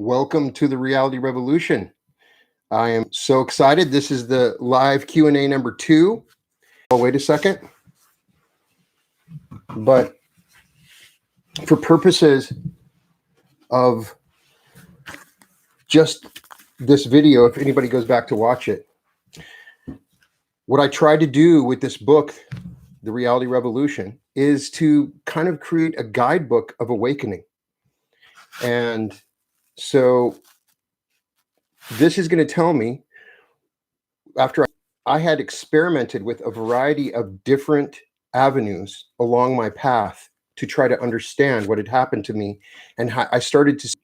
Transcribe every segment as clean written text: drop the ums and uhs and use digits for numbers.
Welcome to the Reality Revolution. I am so excited. This is the live Q&A number 2. Oh, wait a second. But for purposes of just this video, if anybody goes back to watch it, what I tried to do with this book, The Reality Revolution, is to kind of create a guidebook of awakening. And so this is going to tell me, after I had experimented with a variety of different avenues along my path to try to understand what had happened to me, and I started to.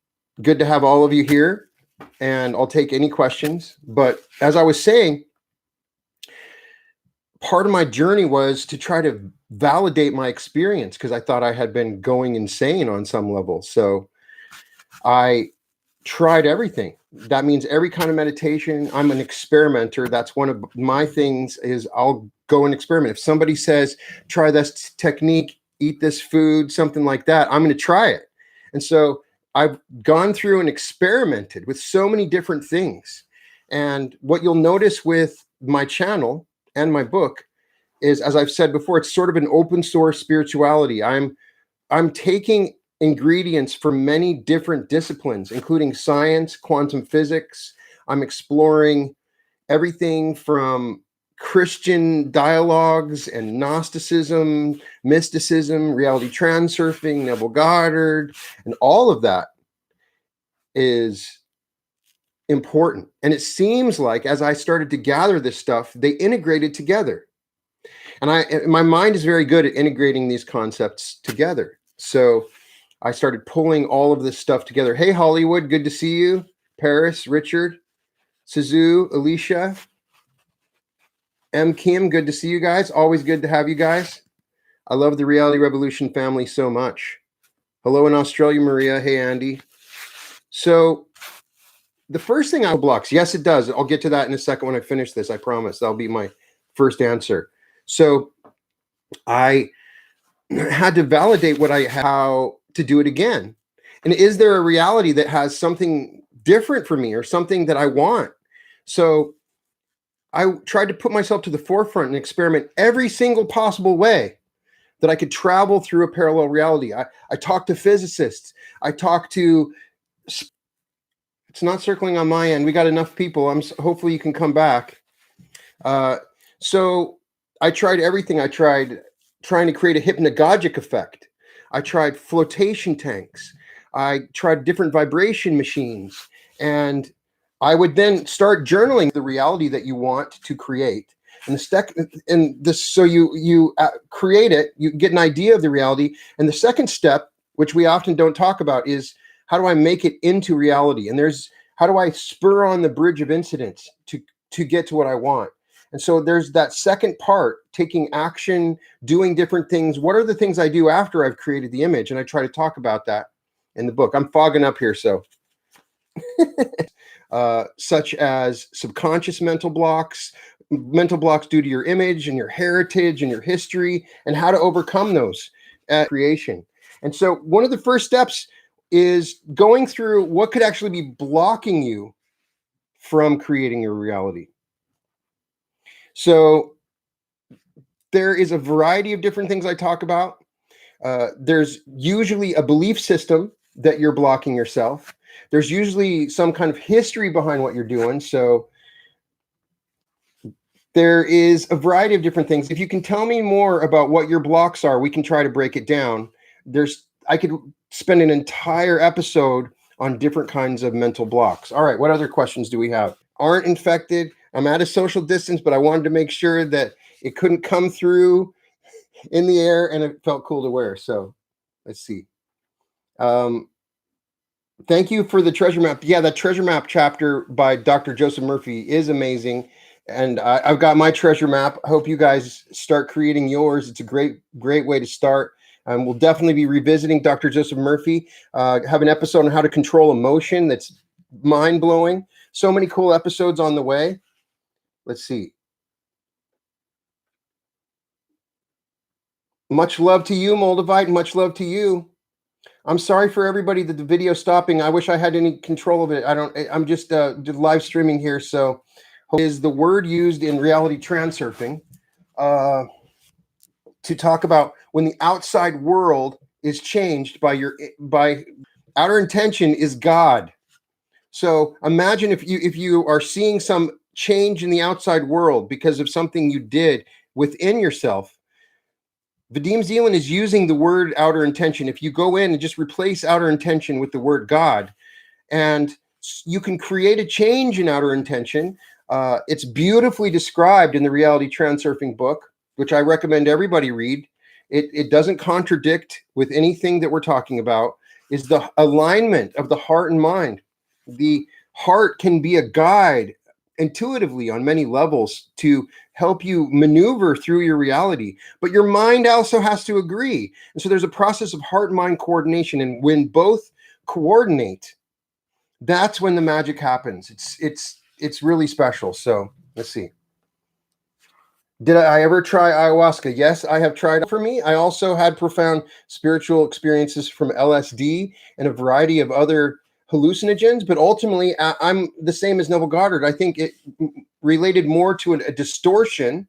Good to have all of you here, and I'll take any questions. But as I was saying, part of my journey was to try to validate my experience because I thought I had been going insane on some level. So I tried everything. That means every kind of meditation. I'm an experimenter. That's one of my things, is I'll go and experiment. If somebody says, try this technique, eat this food, something like that, I'm going to try it. And so I've gone through and experimented with so many different things. And what you'll notice with my channel and my book is, as I've said before, it's sort of an open source spirituality. I'm taking ingredients from many different disciplines, including science, quantum physics. I'm exploring everything from Christian dialogues and Gnosticism, mysticism, reality transurfing, Neville Goddard, and all of that is important. And it seems like as I started to gather this stuff, they integrated together. And my mind is very good at integrating these concepts together. So I started pulling all of this stuff together. Hey, Hollywood, good to see you. Paris, Richard, Suzu, Alicia, M. Kim, good to see you guys. Always good to have you guys. I love the Reality Revolution family so much. Hello in Australia, Maria. Hey, Andy. So the first thing blocks, yes, it does. I'll get to that in a second when I finish this. I promise. That'll be my first answer. So I had to validate how to do it again. And is there a reality that has something different for me or something that I want? So I tried to put myself to the forefront and experiment every single possible way that I could travel through a parallel reality. I talked to physicists. I talked to... It's not circling on my end. We got enough people. Hopefully you can come back. So I tried everything. I tried trying to create a hypnagogic effect. I tried flotation tanks. I tried different vibration machines. And I would then start journaling the reality that you want to create. And so you create it, you get an idea of the reality. And the second step, which we often don't talk about, is how do I make it into reality? And how do I spur on the bridge of incidents to get to what I want? And so there's that second part, taking action, doing different things. What are the things I do after I've created the image? And I try to talk about that in the book. I'm fogging up here, so. Such as subconscious mental blocks due to your image and your heritage and your history, and how to overcome those at creation. And so one of the first steps is going through what could actually be blocking you from creating your reality. So there is a variety of different things I talk about. There's usually a belief system that you're blocking yourself. There's usually some kind of history behind what you're doing. So there is a variety of different things. If you can tell me more about what your blocks are, we can try to break it down. I could spend an entire episode on different kinds of mental blocks. All right, what other questions do we have? Aren't infected. I'm at a social distance, but I wanted to make sure that it couldn't come through in the air and it felt cool to wear. So let's see. Thank you for the treasure map. Yeah, that treasure map chapter by Dr. Joseph Murphy is amazing. And I've got my treasure map. I hope you guys start creating yours. It's a great way to start. We'll definitely be revisiting Dr. Joseph Murphy. Have an episode on how to control emotion that's mind-blowing. So many cool episodes on the way. Let's see. Much love to you, Moldavite. Much love to you. I'm sorry for everybody that the video's stopping. I wish I had any control of it. I'm just live streaming here. So is the word used in reality transurfing to talk about when the outside world is changed by outer intention is God. So imagine if you are seeing some change in the outside world because of something you did within yourself. Vadim Zeland is using the word outer intention. If you go in and just replace outer intention with the word God, and you can create a change in outer intention. It's beautifully described in the Reality Transurfing book, which I recommend everybody read. It doesn't contradict with anything that we're talking about. Is the alignment of the heart and mind. The heart can be a guide intuitively on many levels to help you maneuver through your reality, but your mind also has to agree. And so there's a process of heart and mind coordination, and when both coordinate, that's when the magic happens. It's really special. So let's see. Did I ever try ayahuasca? Yes, I have tried. For me, I also had profound spiritual experiences from LSD and a variety of other hallucinogens, but ultimately I'm the same as Neville Goddard. I think it related more to a distortion.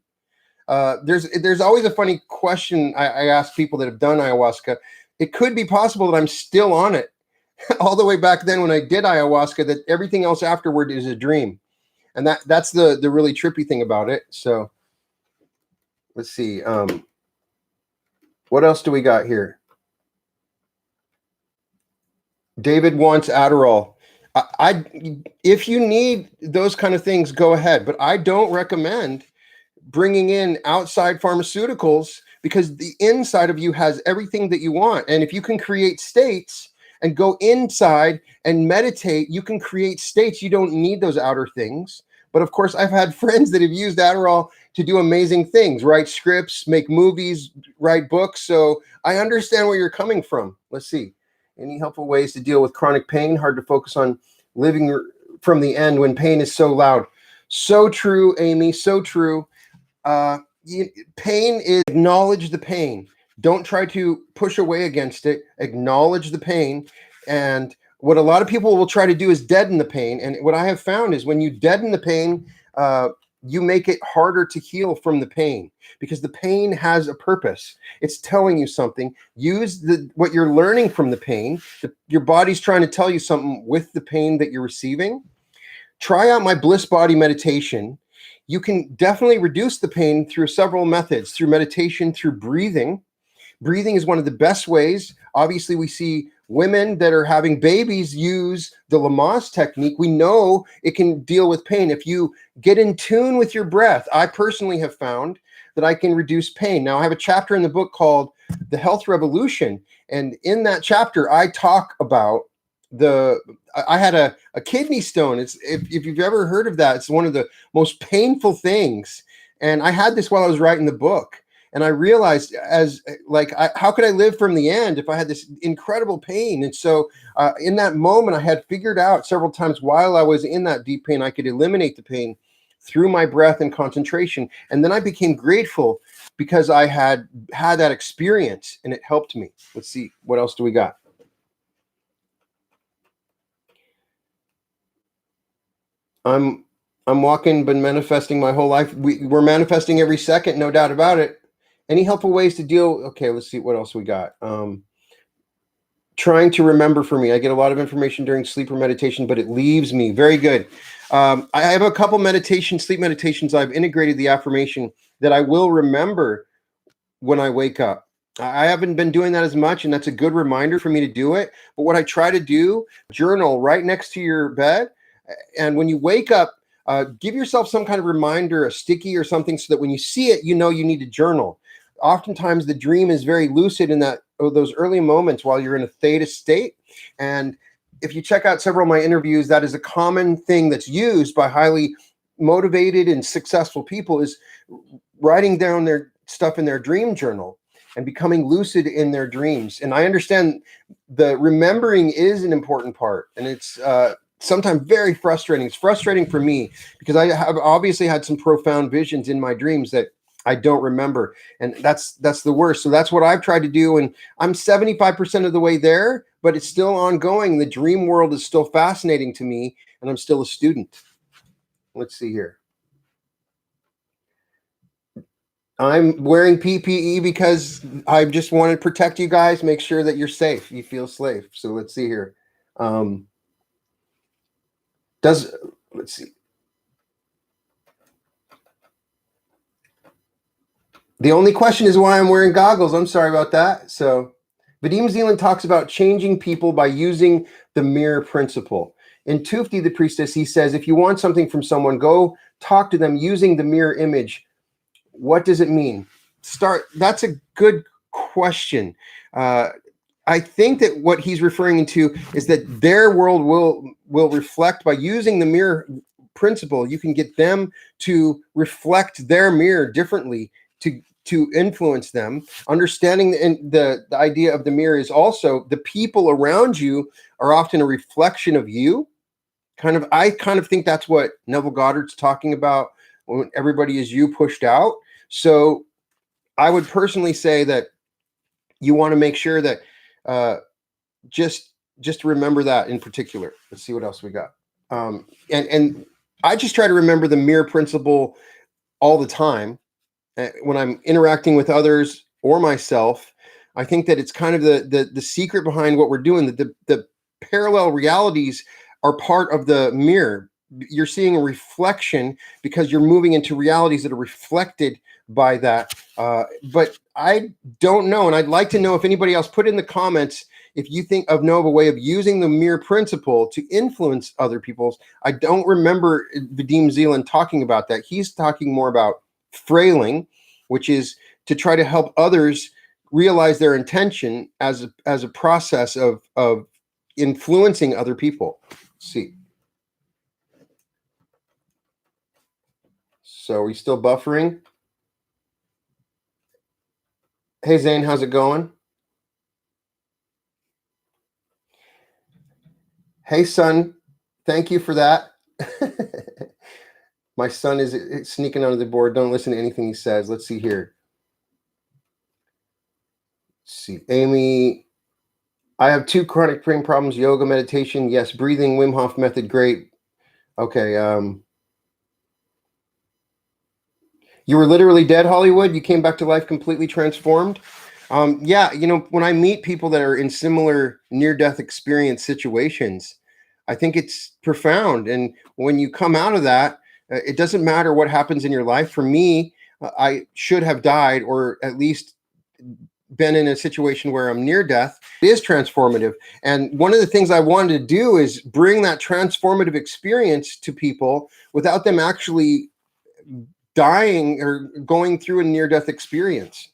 There's always a funny question I ask people that have done ayahuasca. It could be possible that I'm still on it all the way back then when I did ayahuasca, that everything else afterward is a dream. And that's the really trippy thing about it. So let's see. What else do we got here? David wants Adderall. If you need those kind of things, go ahead. But I don't recommend bringing in outside pharmaceuticals, because the inside of you has everything that you want. And if you can create states and go inside and meditate, you can create states. You don't need those outer things. But of course, I've had friends that have used Adderall to do amazing things, write scripts, make movies, write books. So I understand where you're coming from. Let's see. Any helpful ways to deal with chronic pain? Hard to focus on living from the end when pain is so loud. So true, Amy. So true. Pain is, acknowledge the pain. Don't try to push away against it. Acknowledge the pain. And what a lot of people will try to do is deaden the pain. And what I have found is when you deaden the pain, you make it harder to heal from the pain, because the pain has a purpose. It's telling you something. Use what you're learning from the pain. Your body's trying to tell you something with the pain that you're receiving. Try out my Bliss Body meditation. You can definitely reduce the pain through several methods, through meditation, through breathing. Breathing is one of the best ways. Obviously, we see women that are having babies use the Lamaze technique. We know it can deal with pain. If you get in tune with your breath, I personally have found that I can reduce pain. Now, I have a chapter in the book called The Health Revolution. And in that chapter, I talk about I had a kidney stone. If you've ever heard of that, it's one of the most painful things. And I had this while I was writing the book. And I realized how could I live from the end if I had this incredible pain? And so in that moment, I had figured out several times while I was in that deep pain, I could eliminate the pain through my breath and concentration. And then I became grateful because I had that experience and it helped me. Let's see, what else do we got? I'm walking, been manifesting my whole life. We're manifesting every second, no doubt about it. Any helpful ways to deal? Okay, let's see what else we got. Trying to remember for me. I get a lot of information during sleep or meditation, but it leaves me. Very good. I have a couple sleep meditations. I've integrated the affirmation that I will remember when I wake up. I haven't been doing that as much, and that's a good reminder for me to do it. But what I try to do, journal right next to your bed. And when you wake up, give yourself some kind of reminder, a sticky or something, so that when you see it, you know you need to journal. Oftentimes the dream is very lucid in those early moments while you're in a theta state. And if you check out several of my interviews, that is a common thing that's used by highly motivated and successful people, is writing down their stuff in their dream journal and becoming lucid in their dreams. And I understand the remembering is an important part, and it's sometimes very frustrating. It's frustrating for me because I have obviously had some profound visions in my dreams that I don't remember. And that's the worst. So that's what I've tried to do. And I'm 75% of the way there, but it's still ongoing. The dream world is still fascinating to me, and I'm still a student. Let's see here. I'm wearing PPE because I just want to protect you guys, make sure that you're safe, you feel safe. So let's see here. Let's see. The only question is why I'm wearing goggles. I'm sorry about that. So Vadim Zealand talks about changing people by using the mirror principle. In Tufti, the priestess, he says, if you want something from someone, go talk to them using the mirror image. What does it mean? That's a good question. I think that what he's referring to is that their world will reflect by using the mirror principle. You can get them to reflect their mirror differently to influence them. Understanding the idea of the mirror is also the people around you are often a reflection of you. I kind of think that's what Neville Goddard's talking about when everybody is you pushed out. So I would personally say that you want to make sure that just remember that in particular. Let's see what else we got. And I just try to remember the mirror principle all the time when I'm interacting with others or myself. I think that it's kind of the secret behind what we're doing, that the parallel realities are part of the mirror. You're seeing a reflection because you're moving into realities that are reflected by that. But I don't know, and I'd like to know if anybody else put in the comments if you know of a way of using the mirror principle to influence other people's. I don't remember Vadim Zealand talking about that. He's talking more about frailing, which is to try to help others realize their intention as a process of influencing other people. Let's see. So are we still buffering? Hey Zane, how's it going? Hey son, thank you for that. My son is sneaking under the board. Don't listen to anything he says. Let's see here. Let's see, Amy. I have 2 chronic brain problems. Yoga, meditation, yes. Breathing, Wim Hof method, great. Okay. You were literally dead, Hollywood. You came back to life completely transformed. Yeah, when I meet people that are in similar near-death experience situations, I think it's profound. And when you come out of that, it doesn't matter what happens in your life. For me, I should have died, or at least been in a situation where I'm near death. It is transformative. And one of the things I wanted to do is bring that transformative experience to people without them actually dying or going through a near-death experience.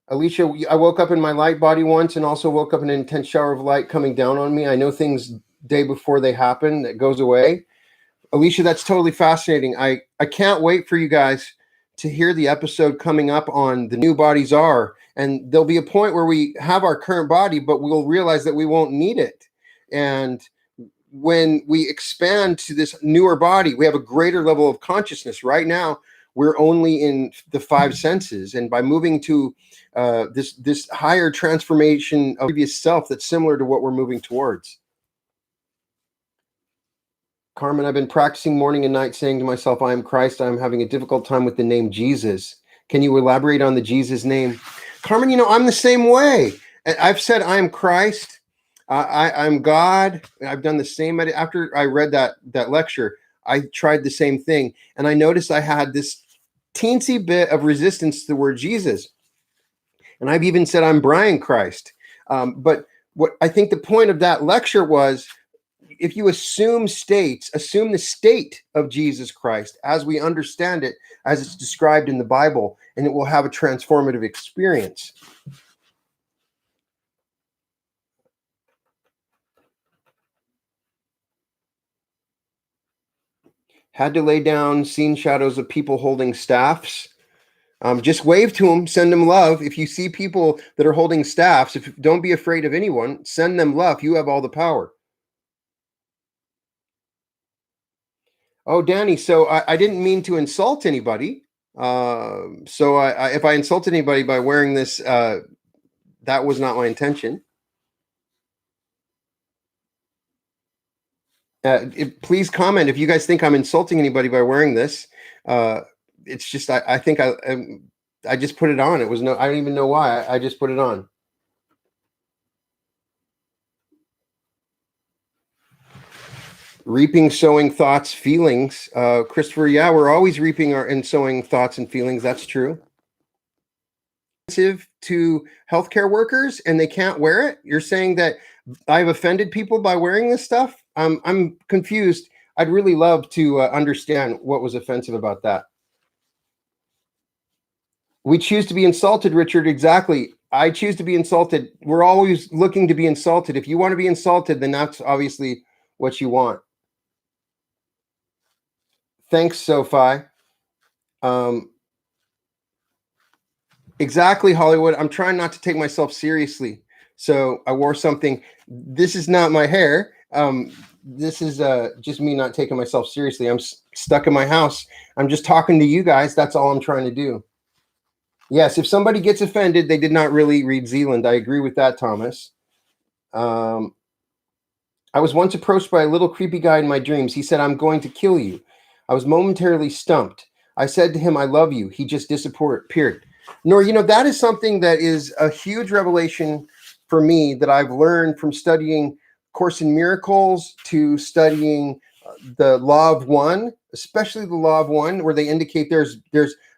Alicia, I woke up in my light body once and also woke up in an intense shower of light coming down on me. I know things day before they happen, that goes away. Alicia, that's totally fascinating. I can't wait for you guys to hear the episode coming up on the new bodies are. And there'll be a point where we have our current body, but we'll realize that we won't need it. And when we expand to this newer body, we have a greater level of consciousness. Right now, we're only in the 5 senses. And by moving to this higher transformation of previous self that's similar to what we're moving towards. Carmen, I've been practicing morning and night saying to myself, I am Christ. I'm having a difficult time with the name Jesus. Can you elaborate on the Jesus name? Carmen, I'm the same way. I've said I am Christ. I'm God. I've done the same. After I read that lecture, I tried the same thing. And I noticed I had this teensy bit of resistance to the word Jesus. And I've even said I'm Brian Christ. But what I think the point of that lecture was, if you assume the state of Jesus Christ as we understand it, as it's described in the Bible, and it will have a transformative experience. Had to lay down, seen shadows of people holding staffs. Just wave to them, send them love. If you see people that are holding staffs, don't be afraid of anyone, send them love. You have all the power. Oh, Danny, so I didn't mean to insult anybody. So if I insulted anybody by wearing this, that was not my intention. Please comment if you guys think I'm insulting anybody by wearing this. It's just I think I just put it on. It was I don't even know why. I just put it on. Reaping, sowing thoughts, feelings. Christopher, yeah, we're always reaping and sowing thoughts and feelings. That's true. To healthcare workers and they can't wear it. You're saying that I've offended people by wearing this stuff? I'm confused. I'd really love to understand what was offensive about that. We choose to be insulted, Richard. Exactly. I choose to be insulted. We're always looking to be insulted. If you want to be insulted, then that's obviously what you want. Thanks, Sophie. Exactly, Hollywood. I'm trying not to take myself seriously. So I wore something. This is not my hair. This is just me not taking myself seriously. I'm stuck in my house. I'm just talking to you guys. That's all I'm trying to do. Yes, if somebody gets offended, they did not really read Zealand. I agree with that, Thomas. I was once approached by a little creepy guy in my dreams. He said, "I'm going to kill you." I was momentarily stumped. I said to him, "I love you." He just disappeared. Nor, that is something that is a huge revelation for me that I've learned from studying Course in Miracles to studying the Law of One, especially the Law of One, where they indicate there's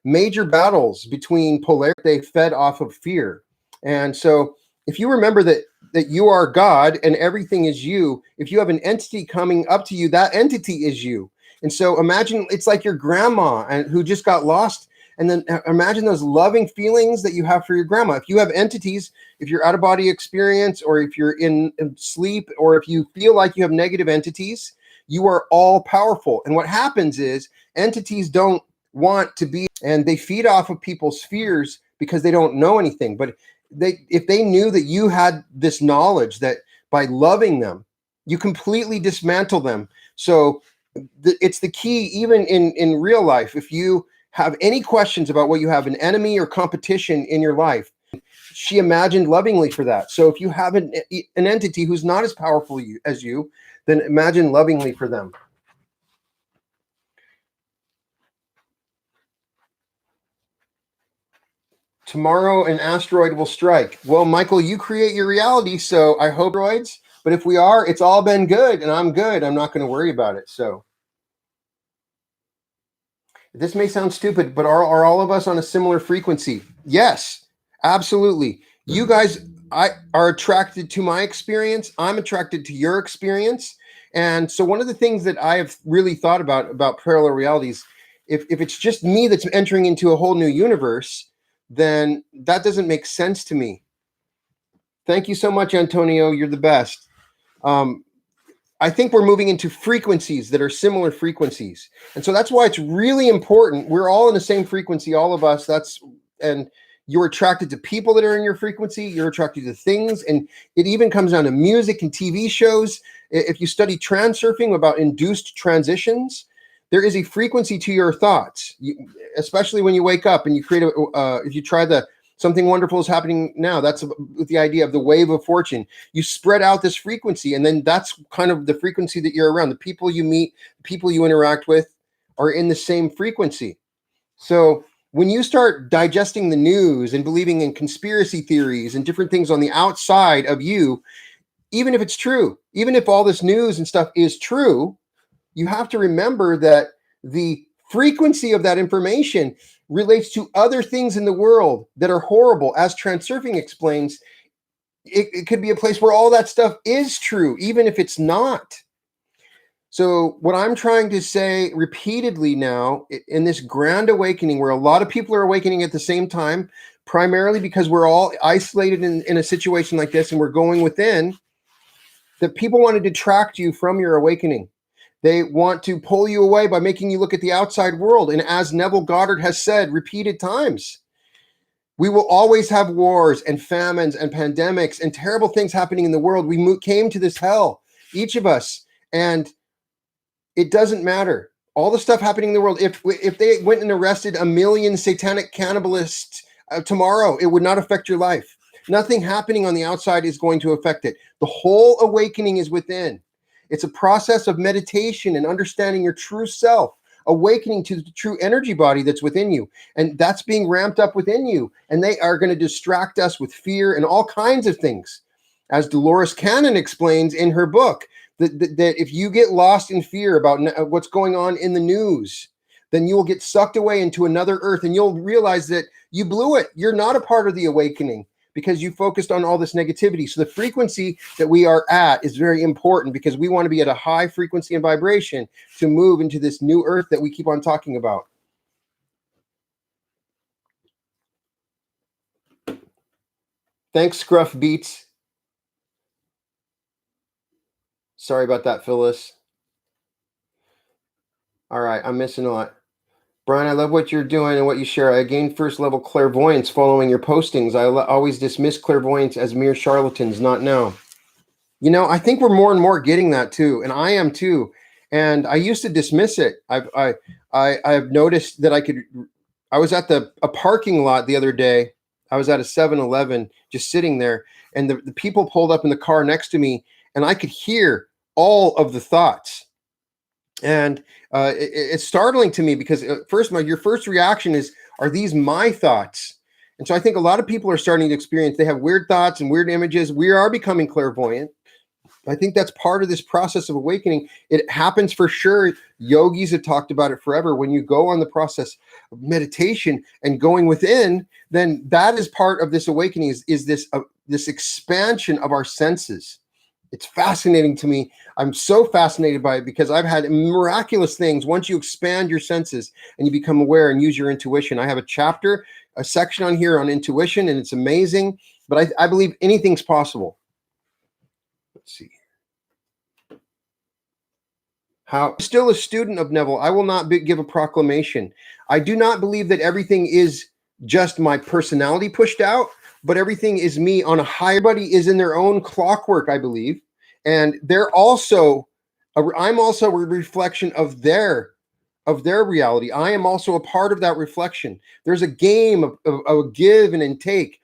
major battles between polarity. They fed off of fear. And so if you remember that you are God and everything is you, if you have an entity coming up to you, that entity is you. And so imagine it's like your grandma who just got lost. And then imagine those loving feelings that you have for your grandma. If you have entities, if you're out of body experience, or if you're in sleep, or if you feel like you have negative entities, you are all powerful. And what happens is entities don't want to be, and they feed off of people's fears because they don't know anything. But if they knew that you had this knowledge that by loving them, you completely dismantle them. So it's the key, even in real life. If you have any questions about what you have, an enemy or competition in your life, she imagined lovingly for that. So if you have an entity who's not as powerful as you, then imagine lovingly for them. Tomorrow an asteroid will strike. Well, Michael, you create your reality, so I hope asteroids. But if we are, it's all been good, and I'm good. I'm not going to worry about it. So this may sound stupid, but are all of us on a similar frequency? Yes, absolutely. You guys are attracted to my experience. I'm attracted to your experience. And so one of the things that I have really thought about parallel realities, if it's just me that's entering into a whole new universe, then that doesn't make sense to me. Thank you so much, Antonio. You're the best. I think we're moving into frequencies that are similar frequencies. And so that's why it's really important. We're all in the same frequency, all of us. And you're attracted to people that are in your frequency. You're attracted to things. And it even comes down to music and TV shows. If you study transurfing about induced transitions, there is a frequency to your thoughts, especially when you wake up and you create if you try something wonderful is happening now. That's with the idea of the wave of fortune. You spread out this frequency, and then that's kind of the frequency that you're around. The people you meet, the people you interact with are in the same frequency. So when you start digesting the news and believing in conspiracy theories and different things on the outside of you, even if it's true, even if all this news and stuff is true, you have to remember that the frequency of that information relates to other things in the world that are horrible. As transurfing explains, it could be a place where all that stuff is true, even if it's not. So what I'm trying to say repeatedly now in this grand awakening, where a lot of people are awakening at the same time, primarily because we're all isolated in a situation like this and we're going within, that people want to detract you from your awakening. They want to pull you away by making you look at the outside world. And as Neville Goddard has said repeated times, we will always have wars and famines and pandemics and terrible things happening in the world. We came to this hell, each of us, and it doesn't matter. all the stuff happening in the world, if they went and arrested 1 million satanic cannibalists tomorrow, it would not affect your life. Nothing happening on the outside is going to affect it. The whole awakening is within. It's a process of meditation and understanding your true self, awakening to the true energy body that's within you. And that's being ramped up within you. And they are going to distract us with fear and all kinds of things. As Dolores Cannon explains in her book, that if you get lost in fear about what's going on in the news, then you will get sucked away into another earth, and you'll realize that you blew it. You're not a part of the awakening because you focused on all this negativity. So the frequency that we are at is very important, because we want to be at a high frequency and vibration to move into this new earth that we keep on talking about. Thanks, Scruff Beats. Sorry about that, Phyllis. All right, I'm missing a lot. Brian, I love what you're doing and what you share. I gained first level clairvoyance following your postings. I always dismiss clairvoyants as mere charlatans, not now. You know, I think we're more and more getting that too, and I am too. And I used to dismiss it. I've noticed that I was at a parking lot the other day. I was at a 7-Eleven just sitting there, and the people pulled up in the car next to me, and I could hear all of the thoughts. And it's startling to me, because your first reaction is, are these my thoughts? And so I think a lot of people are starting to experience, they have weird thoughts and weird images. We are becoming clairvoyant. I think that's part of this process of awakening. It happens for sure. Yogis have talked about it forever. When you go on the process of meditation and going within, then that is part of this awakening, is this expansion of our senses. It's fascinating to me. I'm so fascinated by it, because I've had miraculous things once you expand your senses and you become aware and use your intuition. I have a section on here on intuition, and it's amazing. But I believe anything's possible. Let's see. I'm still a student of Neville. I will not give a proclamation. I do not believe that everything is just my personality pushed out, but everything is me on a higher. Everybody is in their own clockwork, I believe. And I'm also a reflection of their reality. I am also a part of that reflection. There's a game of give and take.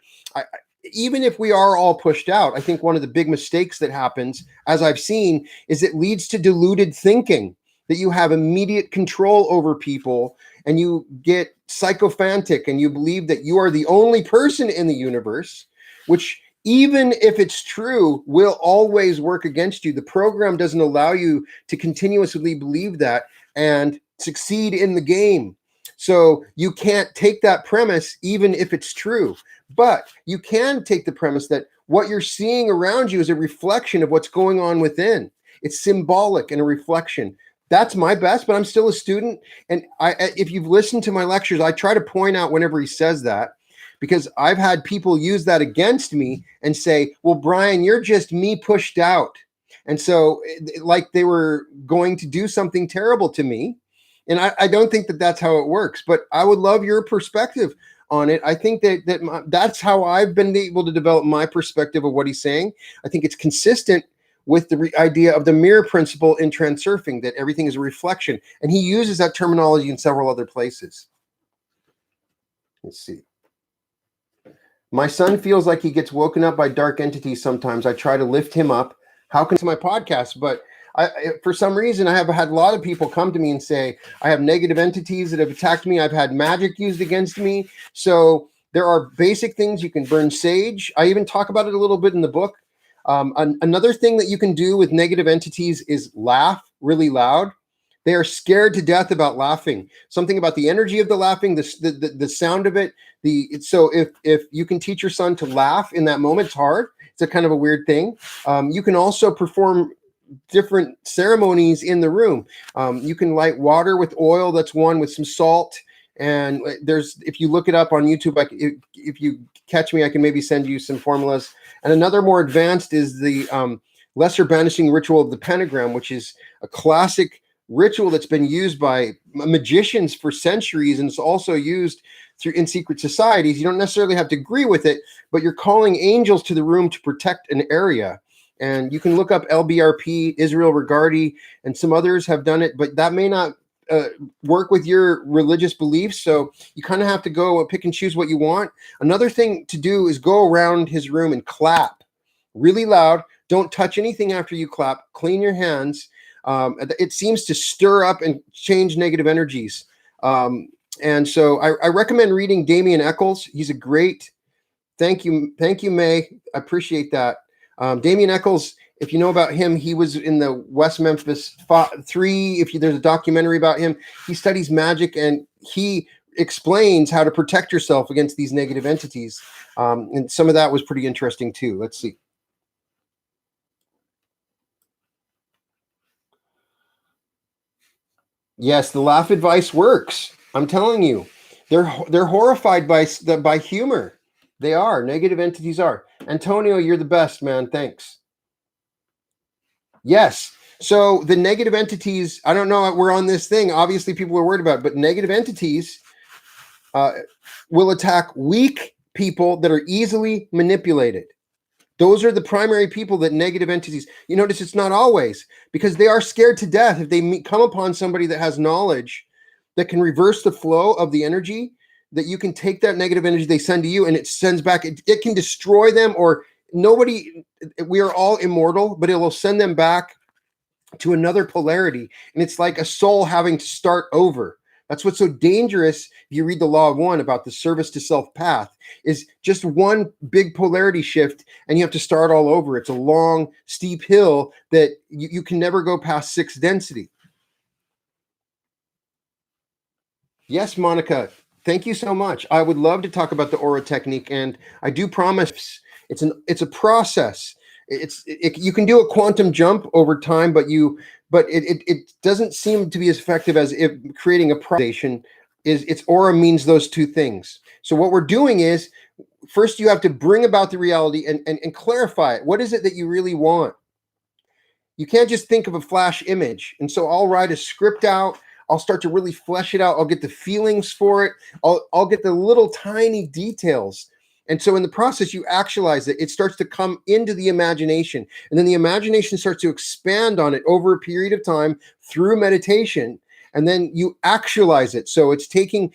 Even if we are all pushed out, I think one of the big mistakes that happens, as I've seen, is it leads to deluded thinking, that you have immediate control over people and you get psychophantic and you believe that you are the only person in the universe, which, even if it's true, will always work against you. The program doesn't allow you to continuously believe that and succeed in the game. So you can't take that premise, even if it's true. But you can take the premise that what you're seeing around you is a reflection of what's going on within. It's symbolic and a reflection. That's my best, but I'm still a student. And if you've listened to my lectures, I try to point out whenever he says that, because I've had people use that against me and say, well, Brian, you're just me pushed out. And so, like, they were going to do something terrible to me. And I don't think that that's how it works, but I would love your perspective on it. I think that's how I've been able to develop my perspective of what he's saying. I think it's consistent with the idea of the mirror principle in transurfing, that everything is a reflection. And he uses that terminology in several other places. Let's see. My son feels like he gets woken up by dark entities sometimes. I try to lift him up. How can my podcast? But for some reason, I have had a lot of people come to me and say, I have negative entities that have attacked me. I've had magic used against me. So there are basic things. You can burn sage. I even talk about it a little bit in the book. Another thing that you can do with negative entities is laugh really loud. They are scared to death about laughing. Something about the energy of the laughing, the sound of it. So if you can teach your son to laugh in that moment, it's hard. It's a kind of a weird thing. You can also perform different ceremonies in the room. You can light water with oil that's one with some salt. And if you look it up on YouTube, if you catch me, I can maybe send you some formulas. And another more advanced is the lesser banishing ritual of the pentagram, which is a classic ritual that's been used by magicians for centuries, and it's also used in secret societies. You don't necessarily have to agree with it, but you're calling angels to the room to protect an area. And you can look up LBRP, Israel Regardi, and some others have done it, but that may not work with your religious beliefs. So you kind of have to go pick and choose what you want. Another thing to do is go around his room and clap really loud. Don't touch anything after you clap. Clean your hands. It seems to stir up and change negative energies. And so I recommend reading Damien Eccles. He's a great, thank you, May. I appreciate that. Damien Eccles, if you know about him, he was in the West Memphis 3. There's a documentary about him. He studies magic and he explains how to protect yourself against these negative entities. And some of that was pretty interesting too. Let's see. Yes, the laugh advice works. I'm telling you, they're horrified by humor. They are. Negative entities are. Antonio, you're the best, man. Thanks. Yes. So the negative entities, I don't know, we're on this thing. Obviously, people are worried about it, but negative entities will attack weak people that are easily manipulated. Those are the primary people that negative entities, you notice it's not always, because they are scared to death. If they come upon somebody that has knowledge that can reverse the flow of the energy, that you can take that negative energy they send to you and it sends back, it can destroy them, or we are all immortal, but it will send them back to another polarity. And it's like a soul having to start over. That's what's so dangerous. If you read the Law of One about the service to self path, is just one big polarity shift and you have to start all over. It's a long, steep hill that you can never go past 6 density. Yes, Monica, thank you so much. I would love to talk about the aura technique, and I do promise it's a process. You can do a quantum jump over time, but it doesn't seem to be as effective as if creating a process. Its aura means those two things. So what we're doing is, first you have to bring about the reality and clarify it. What is it that you really want? You can't just think of a flash image. And so I'll write a script out. I'll start to really flesh it out. I'll get the feelings for it. I'll get the little tiny details. And so in the process, you actualize it. It starts to come into the imagination. And then the imagination starts to expand on it over a period of time through meditation. And then you actualize it. So it's taking,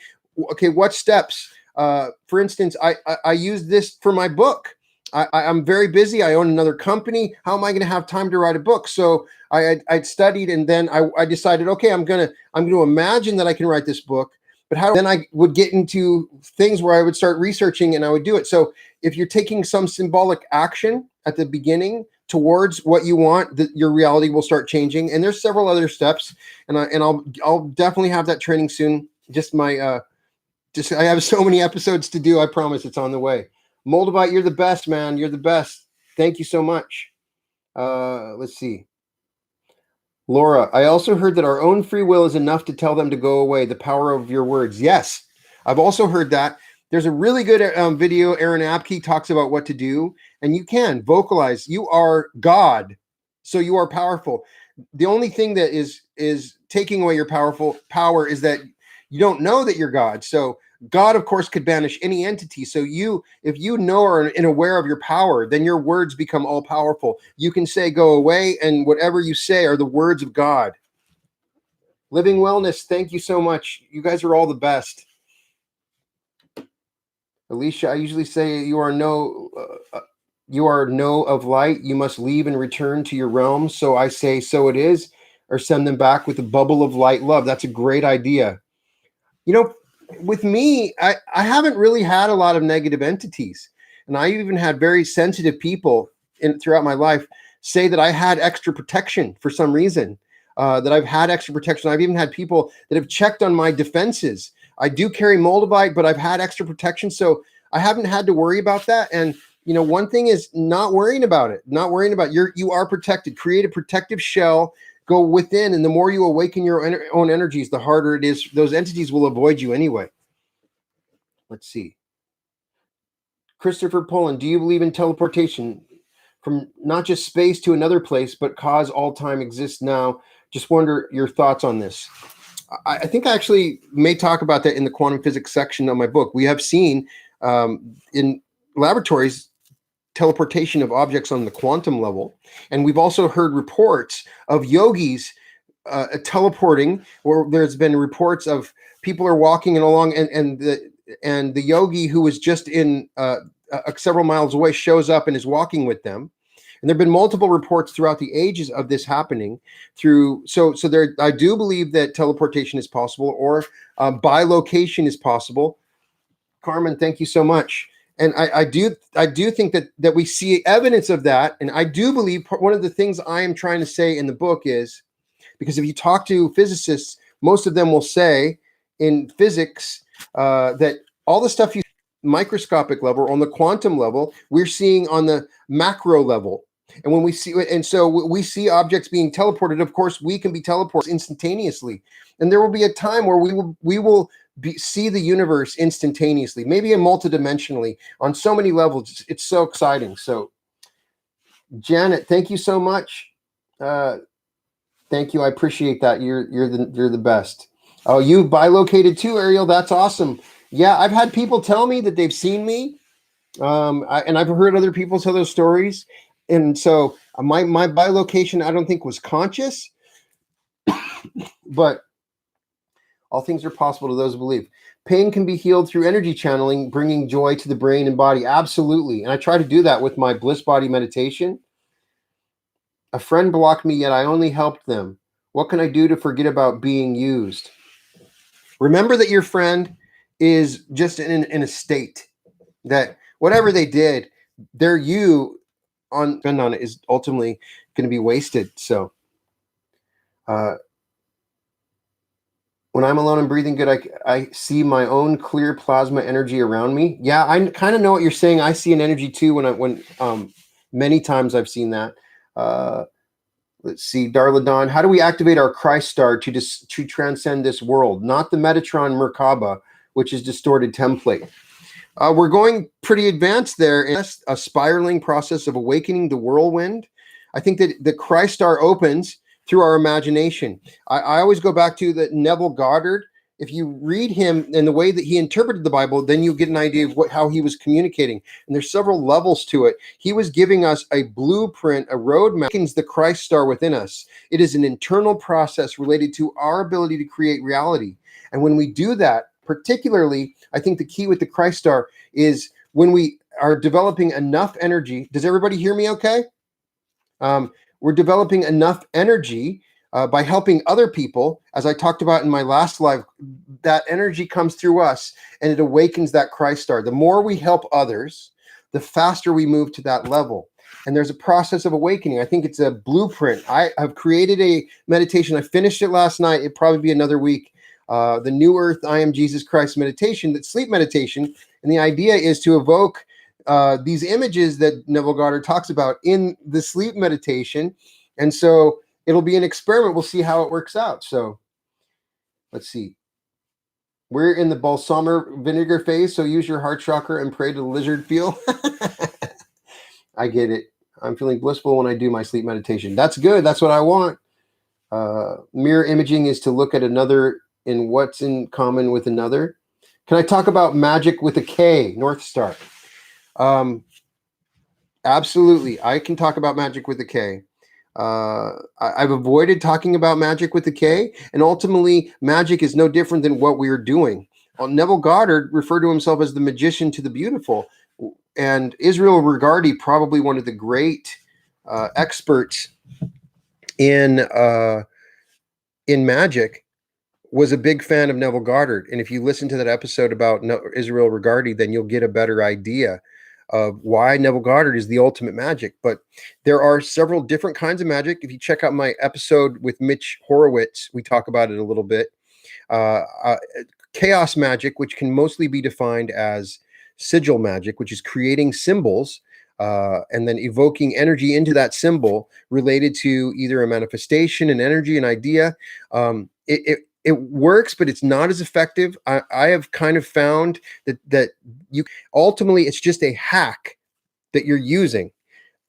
okay, what steps? For instance, I use this for my book. I'm very busy. I own another company. How am I going to have time to write a book? So I studied, and then I decided, okay, I'm going to imagine that I can write this book. But then I would get into things where I would start researching and I would do it. So if you're taking some symbolic action at the beginning towards what you want, your reality will start changing. And there's several other steps, and I'll definitely have that training soon. I have so many episodes to do. I promise it's on the way. Moldavite, you're the best, man. You're the best. Thank you so much. Let's see. Laura, I also heard that our own free will is enough to tell them to go away. The power of your words. Yes, I've also heard that. There's a really good video. Aaron Apke talks about what to do, and you can vocalize. You are God, so you are powerful. The only thing that is taking away your power is that you don't know that you're God. So God, of course, could banish any entity. So if you know or are aware of your power, then your words become all powerful. You can say, go away, and whatever you say are the words of God. Living Wellness, thank you so much. You guys are all the best. Alicia, I usually say you are no of light. You must leave and return to your realm. So I say, so it is, or send them back with a bubble of light love. That's a great idea. You know, with me, I haven't really had a lot of negative entities. And I even had very sensitive people throughout my life say that I had extra protection for some reason, that I've had extra protection. I've even had people that have checked on my defenses. I do carry Moldavite, but I've had extra protection. So I haven't had to worry about that. And, you know, one thing is not worrying about it, you are protected. Create a protective shell. Go within, and the more you awaken your own energies, the harder it is. Those entities will avoid you anyway. Let's see. Christopher Pullen, do you believe in teleportation from not just space to another place, but cause all time exists now? Just wonder your thoughts on this. I think I actually may talk about that in the quantum physics section of my book. We have seen in laboratories teleportation of objects on the quantum level. And we've also heard reports of yogis teleporting, or there's been reports of people are walking along, and the yogi who was just in several miles away shows up and is walking with them. And there have been multiple reports throughout the ages of this happening so there, I do believe that teleportation is possible, or bilocation is possible. Carmen, thank you so much. And I do think that we see evidence of that. And I do believe one of the things I am trying to say in the book is, because if you talk to physicists, most of them will say in physics that all the stuff you microscopic level, on the quantum level, we're seeing on the macro level. And when we see, and so we see objects being teleported, of course, we can be teleported instantaneously. And there will be a time where we will see the universe instantaneously, maybe multidimensionally, on so many levels. It's so exciting. So, Janet, thank you so much. Thank you. I appreciate that. You're the best. Oh, you bilocated too, Ariel. That's awesome. Yeah, I've had people tell me that they've seen me, and I've heard other people tell those stories. And so my bilocation, I don't think was conscious, but all things are possible to those who believe. Pain can be healed through energy channeling, bringing joy to the brain and body. Absolutely. And I try to do that with my bliss body meditation. A friend blocked me, yet I only helped them. What can I do to forget about being used? Remember that your friend is just in a state that whatever they did, their spend on it is ultimately going to be wasted. So when I'm alone and breathing good, I see my own clear plasma energy around me. Yeah, I kind of know what you're saying. I see an energy too when many times I've seen that. Let's see, Darla Dawn. How do we activate our Christ star to transcend this world? Not the Metatron Merkaba, which is distorted template. We're going pretty advanced there in a spiraling process of awakening the whirlwind. I think that the Christ star opens through our imagination. I always go back to the Neville Goddard. If you read him and the way that he interpreted the Bible, then you get an idea of how he was communicating. And there's several levels to it. He was giving us a blueprint, a roadmap, the Christ star within us. It is an internal process related to our ability to create reality. And when we do that, particularly, I think the key with the Christ star is when we are developing enough energy. Does everybody hear me okay? We're developing enough energy by helping other people. As I talked about in my last live, that energy comes through us and it awakens that Christ star. The more we help others, the faster we move to that level. And there's a process of awakening. I think it's a blueprint. I have created a meditation. I finished it last night. It'd probably be another week. The New Earth, I Am Jesus Christ meditation, that's sleep meditation. And the idea is to evoke these images that Neville Goddard talks about in the sleep meditation. And so it'll be an experiment. We'll see how it works out. So let's see. We're in the balsamic vinegar phase, so use your heart chakra and pray to the lizard feel. I get it. I'm feeling blissful when I do my sleep meditation. That's good. That's what I want. Mirror imaging is to look at another in what's in common with another. Can I talk about magic with a K, North Star? Absolutely. I can talk about magic with a K. I've avoided talking about magic with a K, and ultimately magic is no different than what we are doing. Neville Goddard referred to himself as the magician to the beautiful, and Israel Regardie, probably one of the great experts in magic, was a big fan of Neville Goddard. And if you listen to that episode about Israel Regardie, then you'll get a better idea of why Neville Goddard is the ultimate magic. But there are several different kinds of magic. If you check out my episode with Mitch Horowitz, we talk about it a little bit. Chaos magic, which can mostly be defined as sigil magic, which is creating symbols and then evoking energy into that symbol related to either a manifestation, an energy, an idea. It works, but it's not as effective. I have kind of found that you ultimately, it's just a hack that you're using,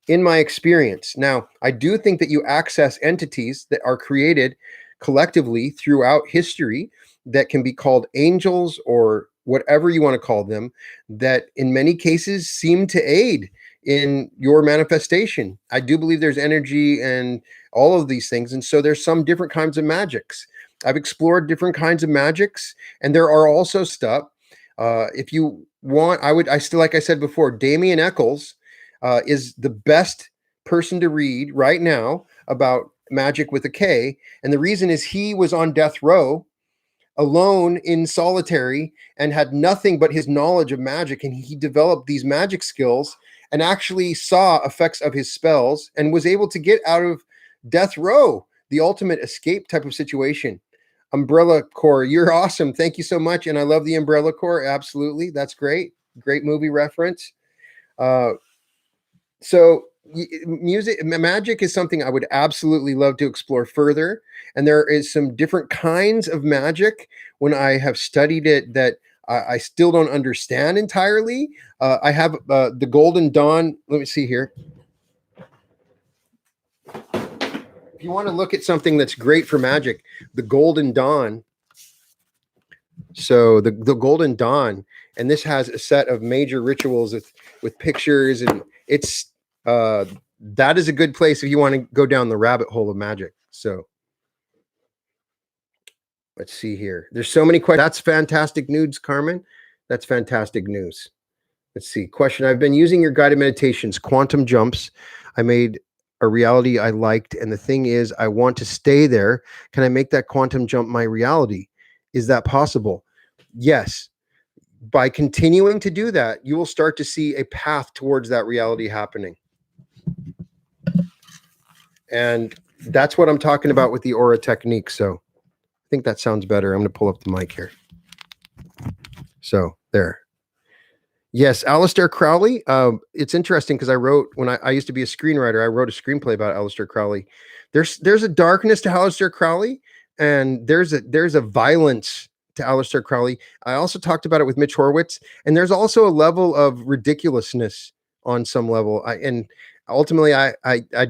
in my experience. Now, I do think that you access entities that are created collectively throughout history that can be called angels or whatever you want to call them, that in many cases seem to aid in your manifestation. I do believe there's energy and all of these things. And so there's some different kinds of magics. I've explored different kinds of magics, and there are also stuff. If you want, I still, like I said before, Damien Eccles is the best person to read right now about magic with a K. And the reason is he was on death row, alone in solitary, and had nothing but his knowledge of magic. And he developed these magic skills and actually saw effects of his spells and was able to get out of death row, the ultimate escape type of situation. Umbrella Corps, you're awesome. Thank you so much. And I love the Umbrella Corps. Absolutely. That's great. Great movie reference. So magic is something I would absolutely love to explore further. And there is some different kinds of magic when I have studied it that I still don't understand entirely. I have the Golden Dawn. Let me see here. If you want to look at something that's great for magic, the Golden Dawn. So the Golden Dawn, and this has a set of major rituals with pictures, and it's that is a good place if you want to go down the rabbit hole of magic. So let's see here. There's so many questions. That's fantastic news, Carmen. That's fantastic news. Let's see. Question. I've been using your guided meditations, quantum jumps. I made a reality I liked, and the thing is, I want to stay there. Can I make that quantum jump my reality? Is that possible? Yes. By continuing to do that, you will start to see a path towards that reality happening. And that's what I'm talking about with the aura technique. So I think that sounds better. I'm going to pull up the mic here. So there. Yes, Aleister Crowley. It's interesting because I wrote, when I used to be a screenwriter, I wrote a screenplay about Aleister Crowley. There's a darkness to Aleister Crowley, and there's a violence to Aleister Crowley. I also talked about it with Mitch Horowitz, and there's also a level of ridiculousness on some level. And ultimately, I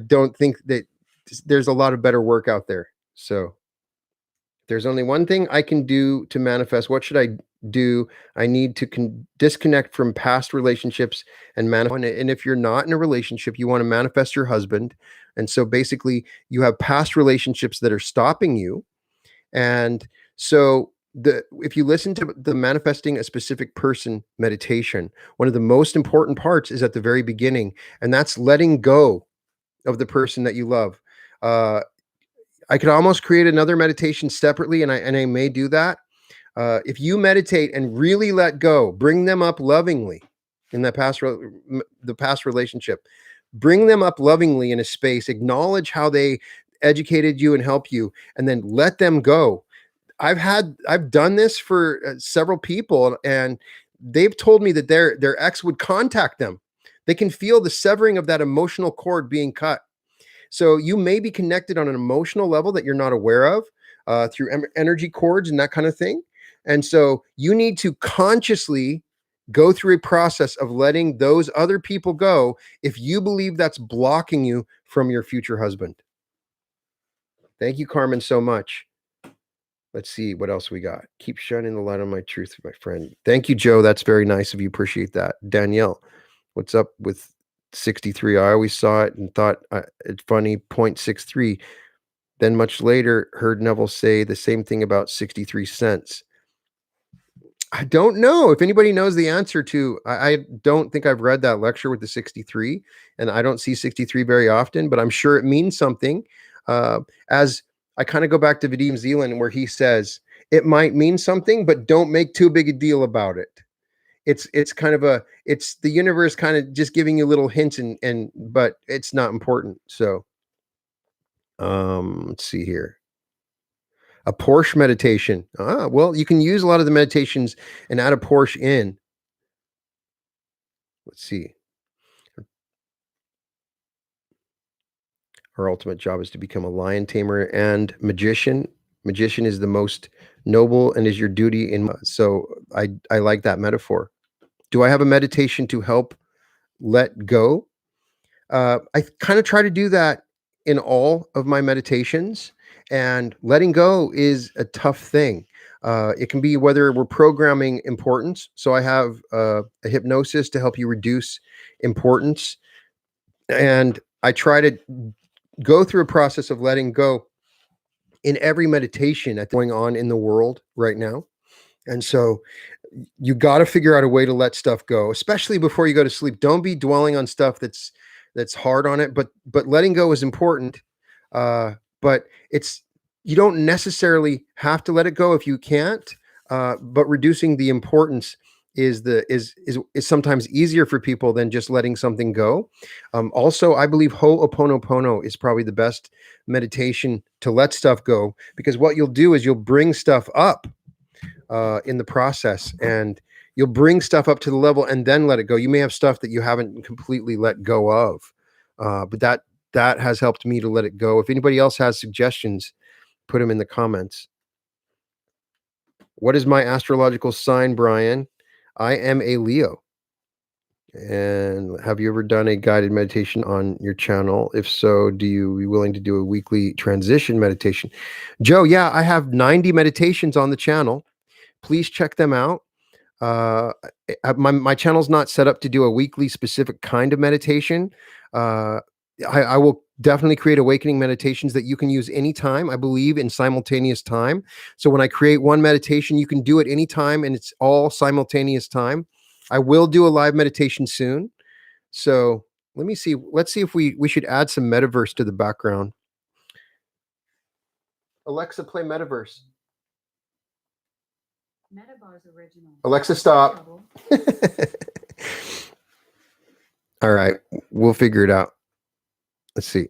don't think that there's a lot of better work out there. So there's only one thing I can do to manifest. What should I do? I need to disconnect from past relationships and manifest. And if you're not in a relationship, you want to manifest your husband. And so basically you have past relationships that are stopping you. And so if you listen to the manifesting a specific person meditation, one of the most important parts is at the very beginning, and that's letting go of the person that you love. I could almost create another meditation separately, and I may do that. If you meditate and really let go, bring them up lovingly in the past relationship, bring them up lovingly in a space, acknowledge how they educated you and help you, and then let them go. I've done this for several people, and they've told me that their ex would contact them. They can feel the severing of that emotional cord being cut. So you may be connected on an emotional level that you're not aware of through energy cords and that kind of thing. And so you need to consciously go through a process of letting those other people go if you believe that's blocking you from your future husband. Thank you, Carmen, so much. Let's see what else we got. Keep shining the light on my truth, my friend. Thank you, Joe. That's very nice of you. Appreciate that. Danielle, what's up with 63? I always saw it and thought it's funny, 0.63. Then much later heard Neville say the same thing about 63 cents. I don't know if anybody knows the answer to. I don't think I've read that lecture with the 63, and I don't see 63 very often, but I'm sure it means something. As I kind of go back to Vadim Zeland, where he says it might mean something, but don't make too big a deal about it. It's kind of it's the universe kind of just giving you little hints, but it's not important. So let's see here. A Porsche meditation. Well, you can use a lot of the meditations and add a Porsche in. Let's see. Our ultimate job is to become a lion tamer and magician. Magician is the most noble and is your duty in. So I like that metaphor. Do I have a meditation to help let go? I kind of try to do that in all of my meditations, and letting go is a tough thing. It can be whether we're programming importance. So I have a hypnosis to help you reduce importance. And I try to go through a process of letting go in every meditation that's going on in the world right now. And so you got to figure out a way to let stuff go, especially before you go to sleep. Don't be dwelling on stuff that's hard on it, but letting go is important. But it's you don't necessarily have to let it go if you can't. But reducing the importance is sometimes easier for people than just letting something go. Also, I believe Ho'oponopono is probably the best meditation to let stuff go, because what you'll do is you'll bring stuff up in the process, and you'll bring stuff up to the level and then let it go. You may have stuff that you haven't completely let go of, but that has helped me to let it go. If anybody else has suggestions, put them in the comments. What is my astrological sign, Brian? I am a Leo. And have you ever done a guided meditation on your channel? If so, do you be willing to do a weekly transition meditation? Joe, yeah, I have 90 meditations on the channel. Please check them out. My channel's not set up to do a weekly specific kind of meditation. I will definitely create awakening meditations that you can use anytime. I believe in simultaneous time. So when I create one meditation, you can do it anytime, and it's all simultaneous time. I will do a live meditation soon. So let me see. Let's see if we should add some metaverse to the background. Alexa, play metaverse. Metabar's original. Alexa, stop. All right, we'll figure it out. Let's see.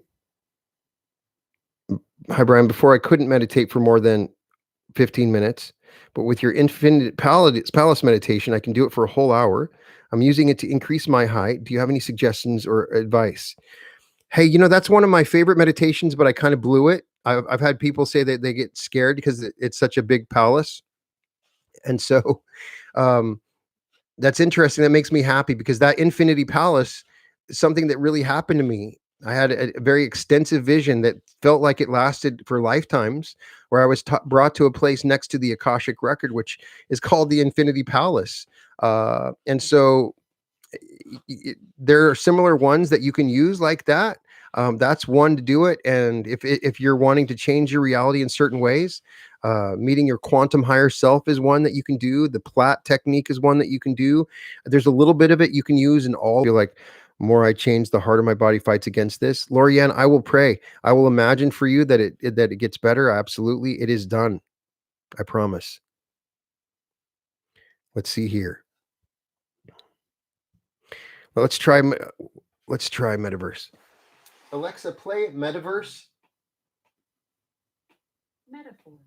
Hi, Brian. Before I couldn't meditate for more than 15 minutes, but with your infinite palace meditation, I can do it for a whole hour. I'm using it to increase my height. Do you have any suggestions or advice? Hey, that's one of my favorite meditations, but I kind of blew it. I've had people say that they get scared because it's such a big palace. And so that's interesting. That makes me happy, because that infinity palace is something that really happened to me. I had a very extensive vision that felt like it lasted for lifetimes, where I was brought to a place next to the Akashic record, which is called the Infinity Palace. And so there are similar ones that you can use like that. That's one to do it. And if you're wanting to change your reality in certain ways, meeting your quantum higher self is one that you can do. The Platt technique is one that you can do. There's a little bit of it you can use in all. You're like, more I change, the harder my body fights against this. Lorianne, I will pray. I will imagine for you that it gets better. Absolutely. It is done. I promise. Let's see here. Well, let's try metaverse. Alexa, play metaverse. Metaphors.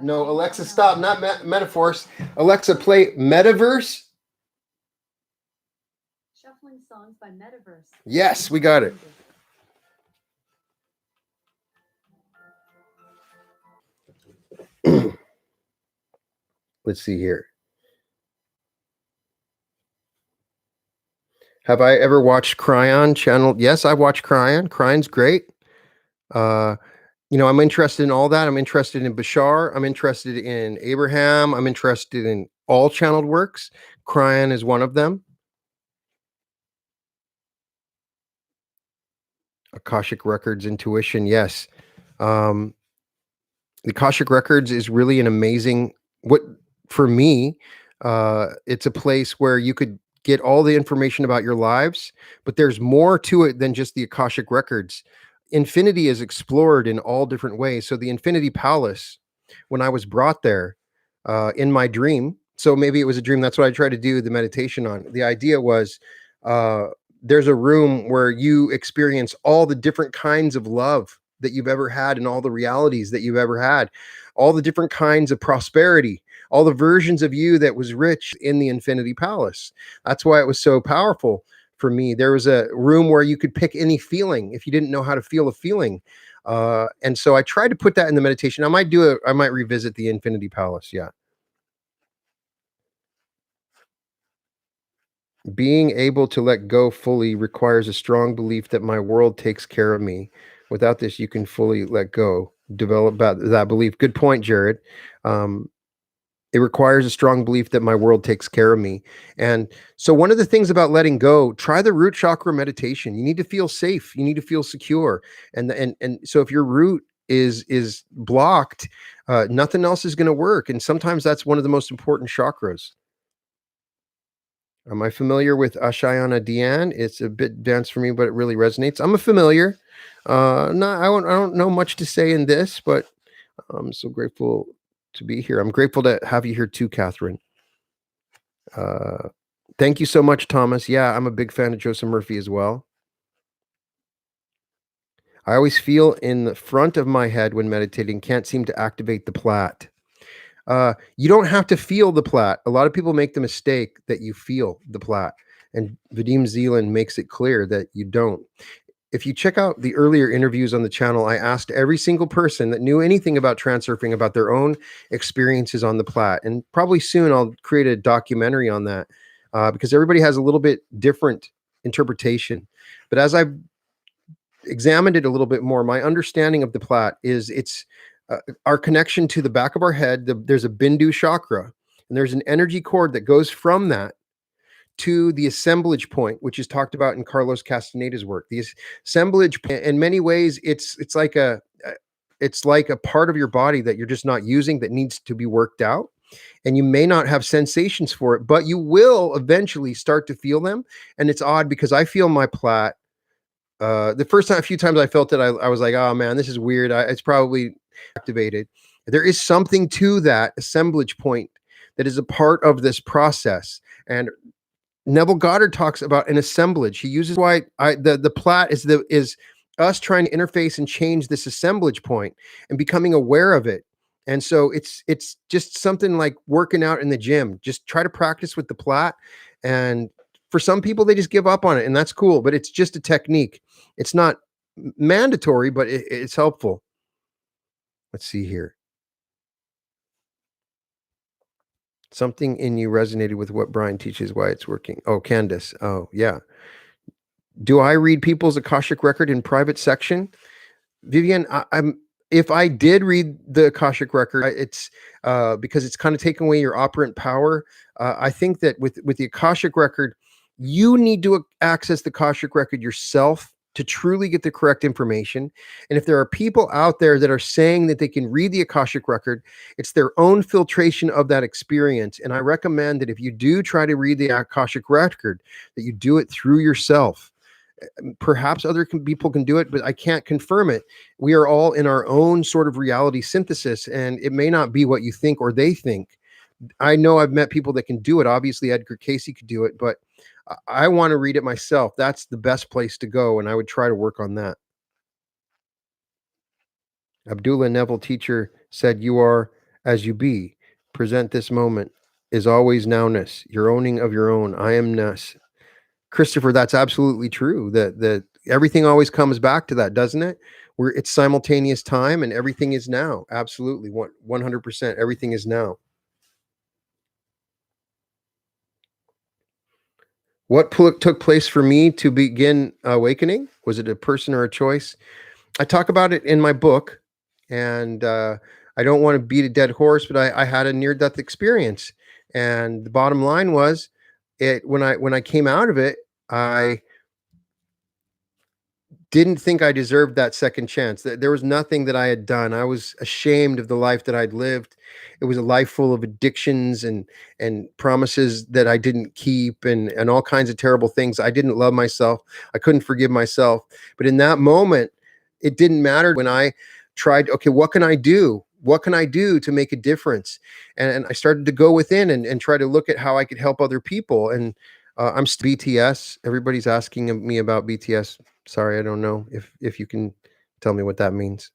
No, Alexa, stop. Not metaphors. Alexa, play metaverse. Shuffling songs by Metaverse. Yes, we got it. Let's see here. Have I ever watched Cryon channel? Yes, I watched Cryon. Cryon's great. I'm interested in all that. I'm interested in Bashar. I'm interested in Abraham. I'm interested in all channeled works. Cryon is one of them. Akashic Records, intuition. Yes. The Akashic Records is really an amazing, for me, it's a place where you could get all the information about your lives, but there's more to it than just the Akashic Records. Infinity is explored in all different ways. So the Infinity Palace, when I was brought there in my dream, so maybe it was a dream, that's what I tried to do the meditation on. The idea was there's a room where you experience all the different kinds of love that you've ever had, and all the realities that you've ever had, all the different kinds of prosperity, all the versions of you that was rich in the Infinity Palace. That's why it was so powerful for me. There was a room where you could pick any feeling if you didn't know how to feel a feeling. And so I tried to put that in the meditation. I might revisit the Infinity Palace. Yeah. Being able to let go fully requires a strong belief that my world takes care of me. Without this, you can fully let go. Develop that belief. Good point, Jared. It requires a strong belief that my world takes care of me. And so one of the things about letting go, try the root chakra meditation. You need to feel safe. You need to feel secure. And so if your root is blocked, nothing else is going to work. And sometimes that's one of the most important chakras. Am I familiar with Ashayana Dhyan? It's a bit dense for me, but it really resonates. I'm a familiar. I don't know much to say in this, but I'm so grateful to be here. I'm grateful to have you here too, Catherine. Thank you so much, Thomas. Yeah, I'm a big fan of Joseph Murphy as well. I always feel in the front of my head when meditating, can't seem to activate the plat. You don't have to feel the plat. A lot of people make the mistake that you feel the plat, and Vadim Zeland makes it clear that you don't. If you check out the earlier interviews on the channel, I asked every single person that knew anything about transurfing about their own experiences on the plat. And probably soon I'll create a documentary on that because everybody has a little bit different interpretation. But as I've examined it a little bit more, my understanding of the plat is it's our connection to the back of our head. There's a Bindu chakra, and there's an energy cord that goes from that to the assemblage point, which is talked about in Carlos Castaneda's work. The assemblage, in many ways, it's like a part of your body that you're just not using that needs to be worked out. And you may not have sensations for it, but you will eventually start to feel them. And it's odd because I feel my plat. The first time, a few times I felt it, I was like, oh man, this is weird. It's probably activated. There is something to that assemblage point that is a part of this process. And Neville Goddard talks about an assemblage. He uses the plat is us trying to interface and change this assemblage point and becoming aware of it. And so it's just something like working out in the gym. Just try to practice with the plat. And for some people, they just give up on it, and that's cool. But it's just a technique. It's not mandatory, but it's helpful. Let's see here. Something in you resonated with what Brian teaches, why it's working. Oh, Candace. Oh, yeah. Do I read people's Akashic record in private section? Vivian, if I did read the Akashic record, it's because it's kind of taking away your operant power. I think that with the Akashic record, you need to access the Akashic record yourself to truly get the correct information. And if there are people out there that are saying that they can read the Akashic record, it's their own filtration of that experience. And I recommend that if you do try to read the Akashic record, that you do it through yourself. Perhaps other people can do it, but I can't confirm it. We are all in our own sort of reality synthesis, and it may not be what you think or they think. I know I've met people that can do it. Obviously, Edgar Casey could do it, but I want to read it myself. That's the best place to go, and I would try to work on that. Abdullah Neville teacher said, "You are as you be. Present this moment is always nowness. Your owning of your own. I amness." Christopher, that's absolutely true. That everything always comes back to that, doesn't it? Where it's simultaneous time and everything is now. Absolutely, 100%. Everything is now. What took place for me to begin awakening? Was it a person or a choice? I talk about it in my book, and I don't want to beat a dead horse, but I had a near-death experience, and the bottom line was, when I came out of it, I didn't think I deserved that second chance. There was nothing that I had done. I was ashamed of the life that I'd lived. It was a life full of addictions and promises that I didn't keep and all kinds of terrible things. I didn't love myself. I couldn't forgive myself. But in that moment, it didn't matter when I tried, okay, what can I do? What can I do to make a difference? And I started to go within and try to look at how I could help other people. And I'm BTS. Everybody's asking me about BTS. Sorry, I don't know if you can tell me what that means.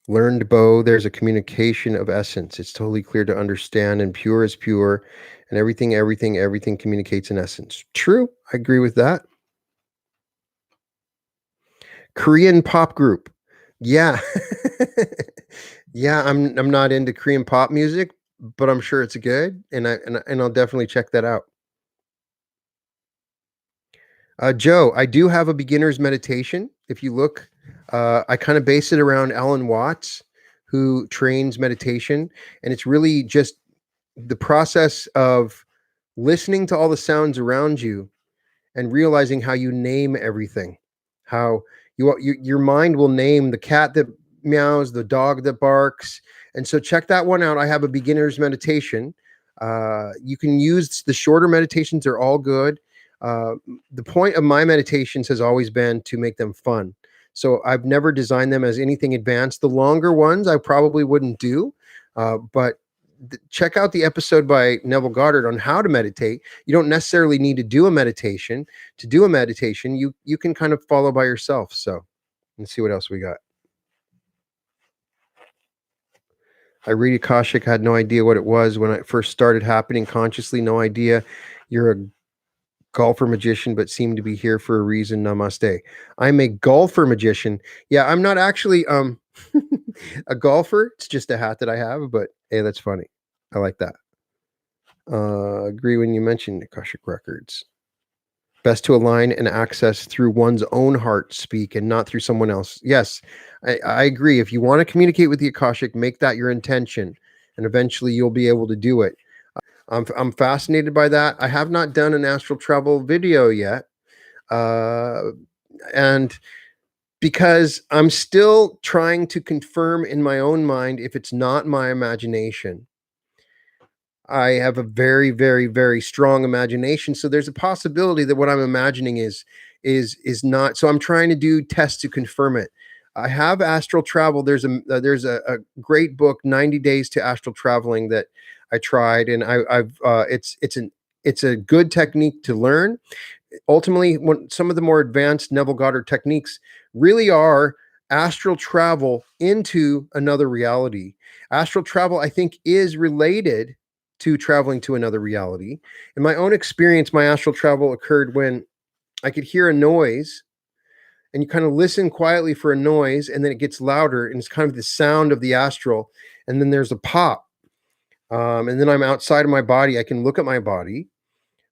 Learned bow, there's a communication of essence. It's totally clear to understand, and pure is pure, and everything communicates in essence. True, I agree with that. Korean pop group. Yeah. Yeah, I'm not into Korean pop music, but I'm sure it's good, and I'll definitely check that out. Joe, I do have a beginner's meditation. If you look, I kind of base it around Alan Watts, who trains meditation, and it's really just the process of listening to all the sounds around you and realizing how you name everything, how your mind will name the cat that meows, the dog that barks. And so check that one out. I have a beginner's meditation. You can use the shorter meditations; they're all good. uh, the point of my meditations has always been to make them fun, so I've never designed them as anything advanced. The longer ones I probably wouldn't do, but check out the episode by Neville Goddard on how to meditate. You don't necessarily need to do a meditation. To do a meditation, you can kind of follow by yourself. So let's see what else we got. I read Akashic, had no idea what it was when it first started happening consciously. No idea. You're a golfer magician, but seem to be here for a reason. Namaste. I'm a golfer magician. Yeah, I'm not actually a golfer. It's just a hat that I have, but hey, that's funny. I like that. Agree when you mentioned Akashic Records. Best to align and access through one's own heart speak and not through someone else. Yes, I agree. If you want to communicate with the Akashic, make that your intention, and eventually you'll be able to do it. I'm fascinated by that. I have not done an astral travel video yet, and because I'm still trying to confirm in my own mind if it's not my imagination. I have a very, very, very strong imagination. So there's a possibility that what I'm imagining is not. So I'm trying to do tests to confirm it. I have astral travel. There's a great book, 90 Days to Astral Traveling, that I tried, and I've it's a good technique to learn. Ultimately, when some of the more advanced Neville Goddard techniques really are astral travel into another reality. Astral travel, I think, is related to traveling to another reality. In my own experience, my astral travel occurred when I could hear a noise, and you kind of listen quietly for a noise, and then it gets louder, and it's kind of the sound of the astral, and then there's a pop. And then I'm outside of my body. I can look at my body.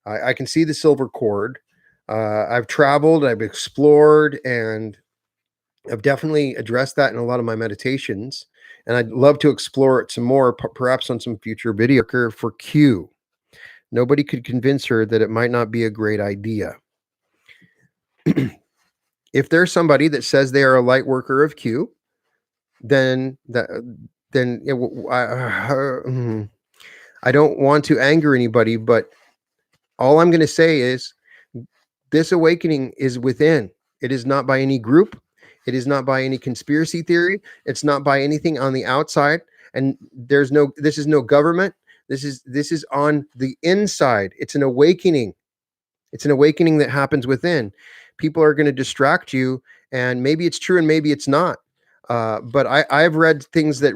I can see the silver cord. I've traveled, I've explored, and I've definitely addressed that in a lot of my meditations. And I'd love to explore it some more, perhaps on some future video. For Q, nobody could convince her that it might not be a great idea. If there's somebody that says they are a light worker of Q, then I don't want to anger anybody, but all I'm going to say is this awakening is within. It is not by any group. It is not by any conspiracy theory. It's not by anything on the outside. And this is no government. This is on the inside. It's an awakening. It's an awakening that happens within. People are going to distract you, and maybe it's true and maybe it's not. But I've read things that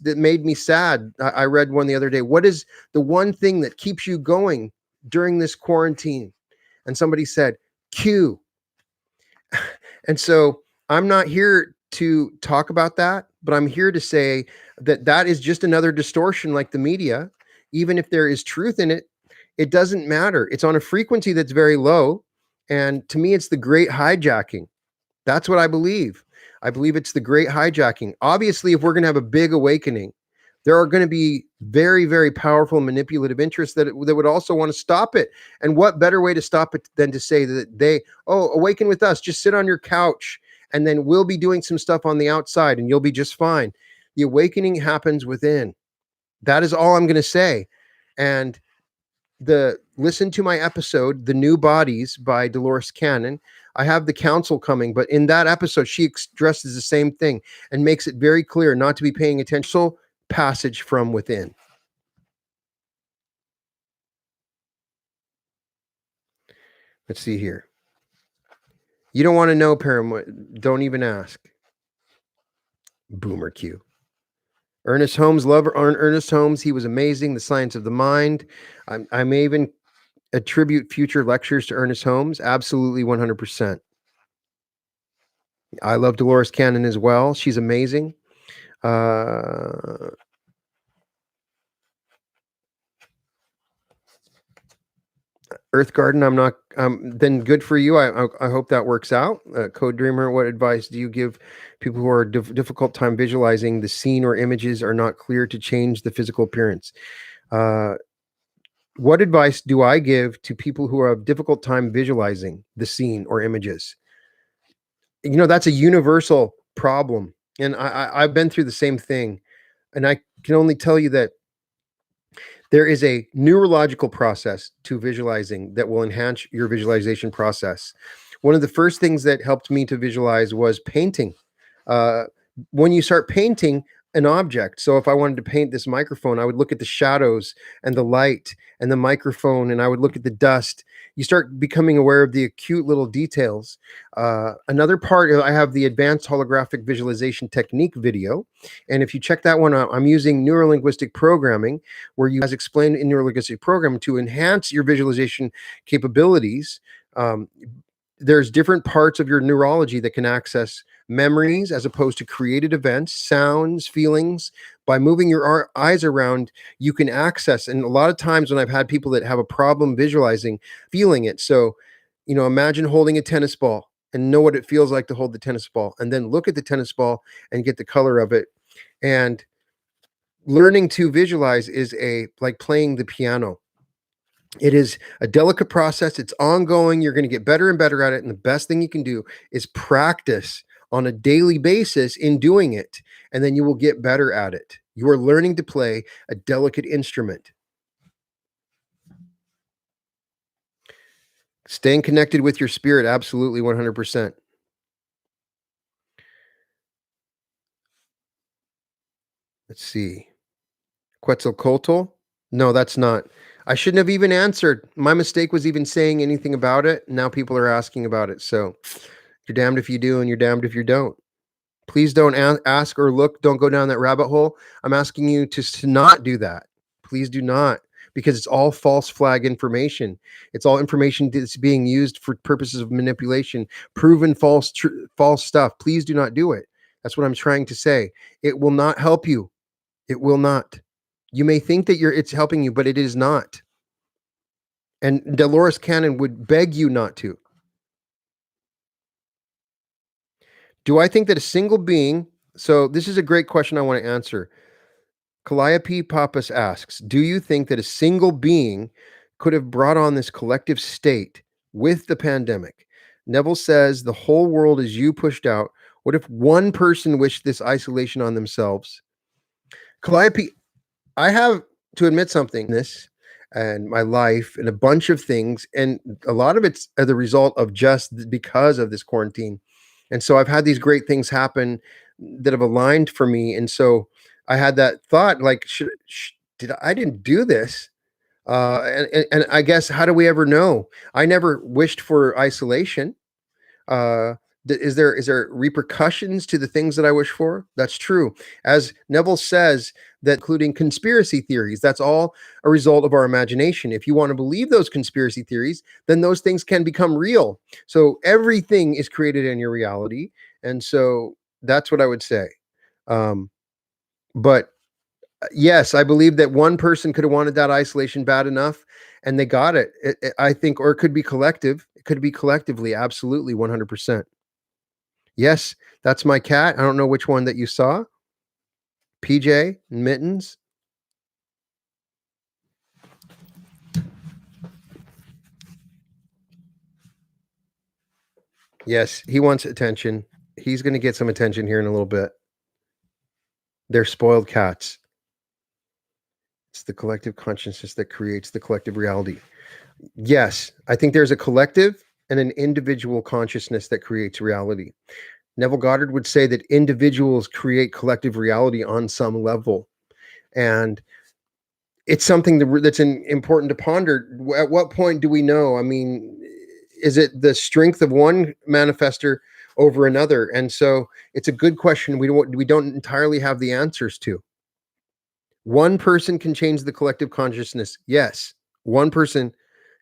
that made me sad. I read one the other day. What is the one thing that keeps you going during this quarantine? And somebody said, Q. And so I'm not here to talk about that, but I'm here to say that that is just another distortion like the media. Even if there is truth in it, it doesn't matter. It's on a frequency that's very low. And to me, it's the great hijacking. That's what I believe. I believe it's the great hijacking. Obviously, if we're going to have a big awakening, there are going to be very, very powerful manipulative interests that would also want to stop it. And what better way to stop it than to say that awaken with us, just sit on your couch, and then we'll be doing some stuff on the outside and you'll be just fine. The awakening happens within. That is all I'm going to say. And listen to my episode, The New Bodies by Dolores Cannon. I have the council coming, but in that episode, she addresses the same thing and makes it very clear not to be paying attention. Passage from within. Let's see here. You don't want to know, Param. Don't even ask. Boomer Q. Ernest Holmes, love Ernest Holmes. He was amazing. The Science of the Mind. I may even attribute future lectures to Ernest Holmes. Absolutely 100%. I love Dolores Cannon as well. She's amazing. Earth Garden, I'm not. Then good for you. I hope that works out. Code Dreamer, what advice do you give people who are difficult time visualizing the scene or images are not clear to change the physical appearance? What advice do I give to people who have difficult time visualizing the scene or images? That's a universal problem, and I've been through the same thing, and I can only tell you that there is a neurological process to visualizing that will enhance your visualization process. One of the first things that helped me to visualize was painting. Uh, when you start painting an object, so if I wanted to paint this microphone, I would look at the shadows and the light and the microphone, and I would look at the dust. You start becoming aware of the acute little details. Another part, I have the advanced holographic visualization technique video. And if you check that one out, I'm using neurolinguistic programming where you, as explained in neurolinguistic programming, to enhance your visualization capabilities. Um, there's different parts of your neurology that can access memories as opposed to created events, sounds, feelings. By moving your eyes around, you can access. And a lot of times when I've had people that have a problem visualizing, feeling it. So, imagine holding a tennis ball and know what it feels like to hold the tennis ball, and then look at the tennis ball and get the color of it. And learning to visualize is like playing the piano. It is a delicate process. It's ongoing. You're going to get better and better at it. And the best thing you can do is practice on a daily basis in doing it. And then you will get better at it. You are learning to play a delicate instrument. Staying connected with your spirit, absolutely 100%. Let's see. Quetzalcoatl? No, that's not. I shouldn't have even answered. My mistake was even saying anything about it. Now people are asking about it. So you're damned if you do and you're damned if you don't. Please don't ask or look. Don't go down that rabbit hole. I'm asking you to not do that. Please do not, because it's all false flag information. It's all information that's being used for purposes of manipulation, proven false stuff. Please do not do it. That's what I'm trying to say. It will not help you. It will not. You may think that it's helping you, but it is not. And Dolores Cannon would beg you not to. Do I think that a single being, so this is a great question I want to answer. Calliope Pappas asks, do you think that a single being could have brought on this collective state with the pandemic? Neville says the whole world is you pushed out. What if one person wished this isolation on themselves? Calliope, I have to admit something, this and my life and a bunch of things, and a lot of it's the result of just because of this quarantine. And so I've had these great things happen that have aligned for me. And so I had that thought, like, I didn't do this. And I guess, how do we ever know? I never wished for isolation. Uh, is there repercussions to the things that I wish for? That's true. As Neville says, that including conspiracy theories, that's all a result of our imagination. If you want to believe those conspiracy theories, then those things can become real. So everything is created in your reality. And so that's what I would say. But yes, I believe that one person could have wanted that isolation bad enough and they got it. I think, or it could be collective. It could be collectively, absolutely 100%. Yes, that's my cat. I don't know which one that you saw. PJ, Mittens. Yes, he wants attention. He's going to get some attention here in a little bit. They're spoiled cats. It's the collective consciousness that creates the collective reality. Yes, I think there's a collective and an individual consciousness that creates reality. Neville Goddard would say that individuals create collective reality on some level. And it's something that's important to ponder. At what point do we know? I mean, is it the strength of one manifester over another? And so it's a good question. We don't entirely have the answers to. One person can change the collective consciousness. Yes, one person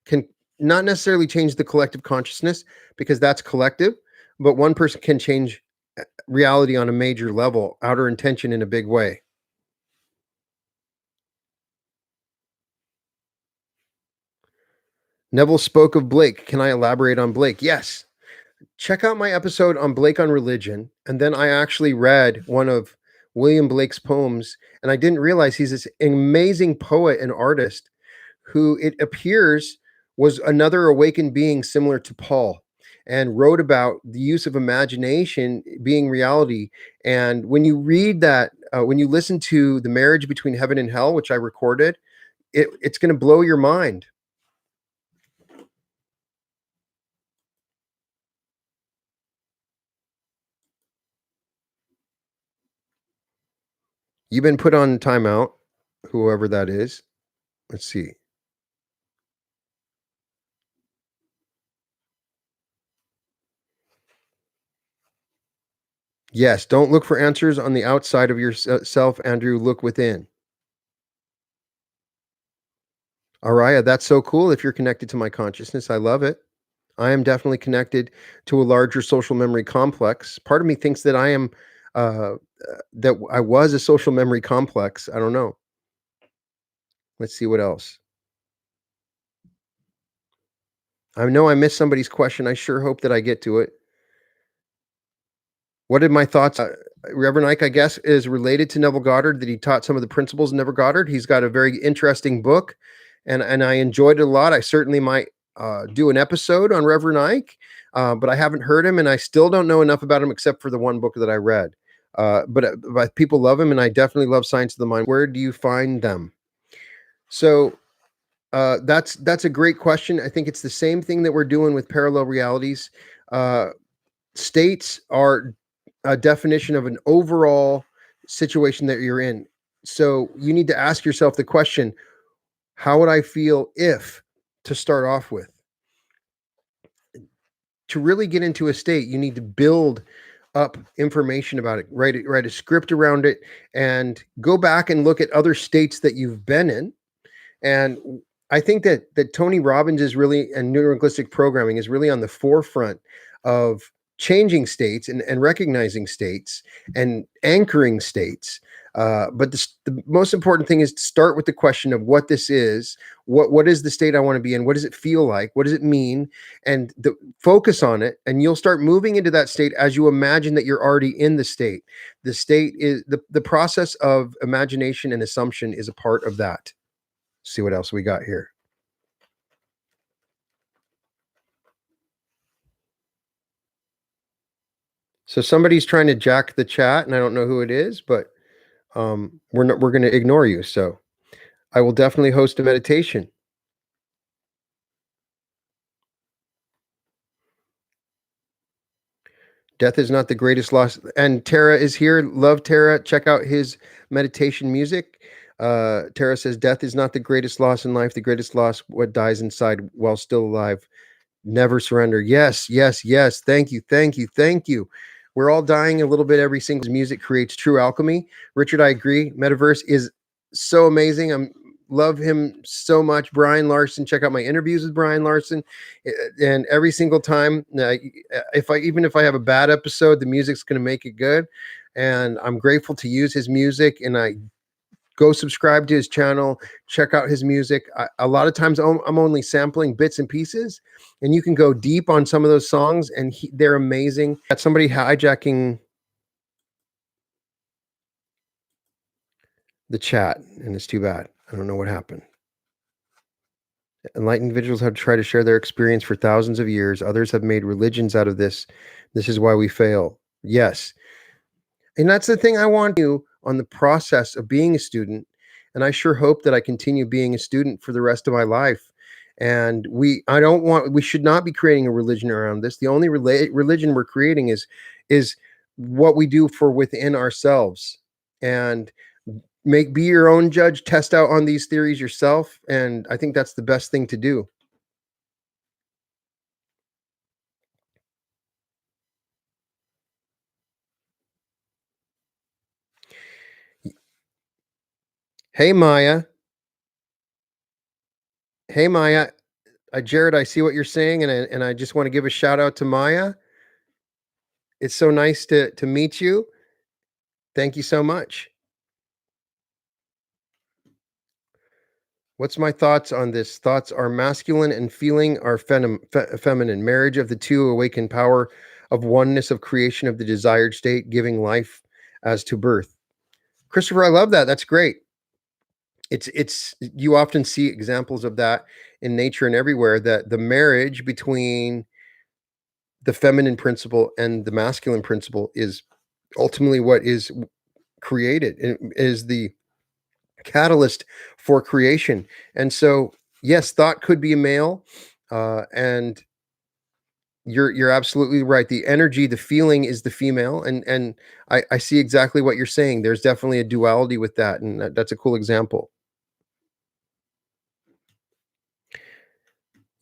can not necessarily change the collective consciousness because that's collective, but one person can change reality on a major level, outer intention in a big way. Neville spoke of Blake. Can I elaborate on Blake? Yes. Check out my episode on Blake on religion. And then I actually read one of William Blake's poems, and I didn't realize he's this amazing poet and artist who it appears was another awakened being similar to Paul, and wrote about the use of imagination being reality. And when you read that, when you listen to The Marriage Between Heaven and Hell, which I recorded, it's going to blow your mind. You've been put on timeout, whoever that is. Let's see. Yes, don't look for answers on the outside of yourself, Andrew. Look within. Araya, that's so cool if you're connected to my consciousness. I love it. I am definitely connected to a larger social memory complex. Part of me thinks that I am, that I was a social memory complex. I don't know. Let's see what else. I know I missed somebody's question. I sure hope that I get to it. What did my thoughts? Reverend Ike, I guess, is related to Neville Goddard, that he taught some of the principles of Neville Goddard. He's got a very interesting book, and I enjoyed it a lot. I certainly might do an episode on Reverend Ike, but I haven't heard him, and I still don't know enough about him except for the one book that I read. But people love him, and I definitely love Science of the Mind. Where do you find them? So that's a great question. I think it's the same thing that we're doing with parallel realities. States are a definition of an overall situation that you're in. So you need to ask yourself the question, how would I feel if, to start off with? To really get into a state, you need to build up information about it, write a script around it, and go back and look at other states that you've been in. And I think that Tony Robbins is really, and neurolinguistic programming is really on the forefront of changing states and recognizing states and anchoring states. But the most important thing is to start with the question of what this is. What is the state I want to be in? What does it feel like? What does it mean? And focus on it, and you'll start moving into that state as you imagine that you're already in the state. The state is the process of imagination and assumption is a part of that. See what else we got here. So somebody's trying to jack the chat, and I don't know who it is, but we're going to ignore you. So I will definitely host a meditation. Death is not the greatest loss. And Tara is here. Love Tara. Check out his meditation music. Tara says, death is not the greatest loss in life. The greatest loss, what dies inside while still alive. Never surrender. Yes, yes, yes. Thank you, thank you, thank you. We're all dying a little bit every single. Music creates true alchemy. Richard, I agree. Metaverse is so amazing. I love him so much. Brian Larson, check out my interviews with Brian Larson. And every single time, if I have a bad episode, the music's going to make it good. And I'm grateful to use his music, and I go subscribe to his channel, check out his music. A lot of times I'm only sampling bits and pieces, and you can go deep on some of those songs, and they're amazing. Got somebody hijacking the chat, and it's too bad. I don't know what happened. Enlightened individuals have tried to share their experience for thousands of years. Others have made religions out of this. This is why we fail. Yes. And that's the thing I want you on the process of being a student. And I sure hope that I continue being a student for the rest of my life. And we should not be creating a religion around this. The only religion we're creating is what we do for within ourselves. And be your own judge, test out on these theories yourself. And I think that's the best thing to do. Hey, Maya. Hey, Maya. Jared, I see what you're saying, and I just want to give a shout out to Maya. It's so nice to meet you. Thank you so much. What's my thoughts on this? Thoughts are masculine and feeling are feminine. Marriage of the two awaken power of oneness of creation of the desired state, giving life as to birth. Christopher, I love that. That's great. It's you often see examples of that in nature and everywhere, that the marriage between the feminine principle and the masculine principle is ultimately what is created, is the catalyst for creation. And so, yes, thought could be a male, and you're absolutely right. The energy, the feeling is the female, and I see exactly what you're saying. There's definitely a duality with that, and that's a cool example.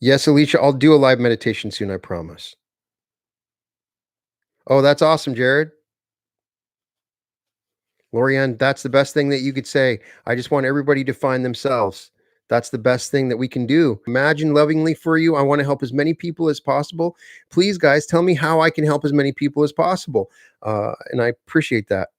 Yes, Alicia, I'll do a live meditation soon, I promise. Oh, that's awesome, Jared. Lorianne, that's the best thing that you could say. I just want everybody to find themselves. That's the best thing that we can do. Imagine lovingly for you. I want to help as many people as possible. Please, guys, tell me how I can help as many people as possible. And I appreciate that.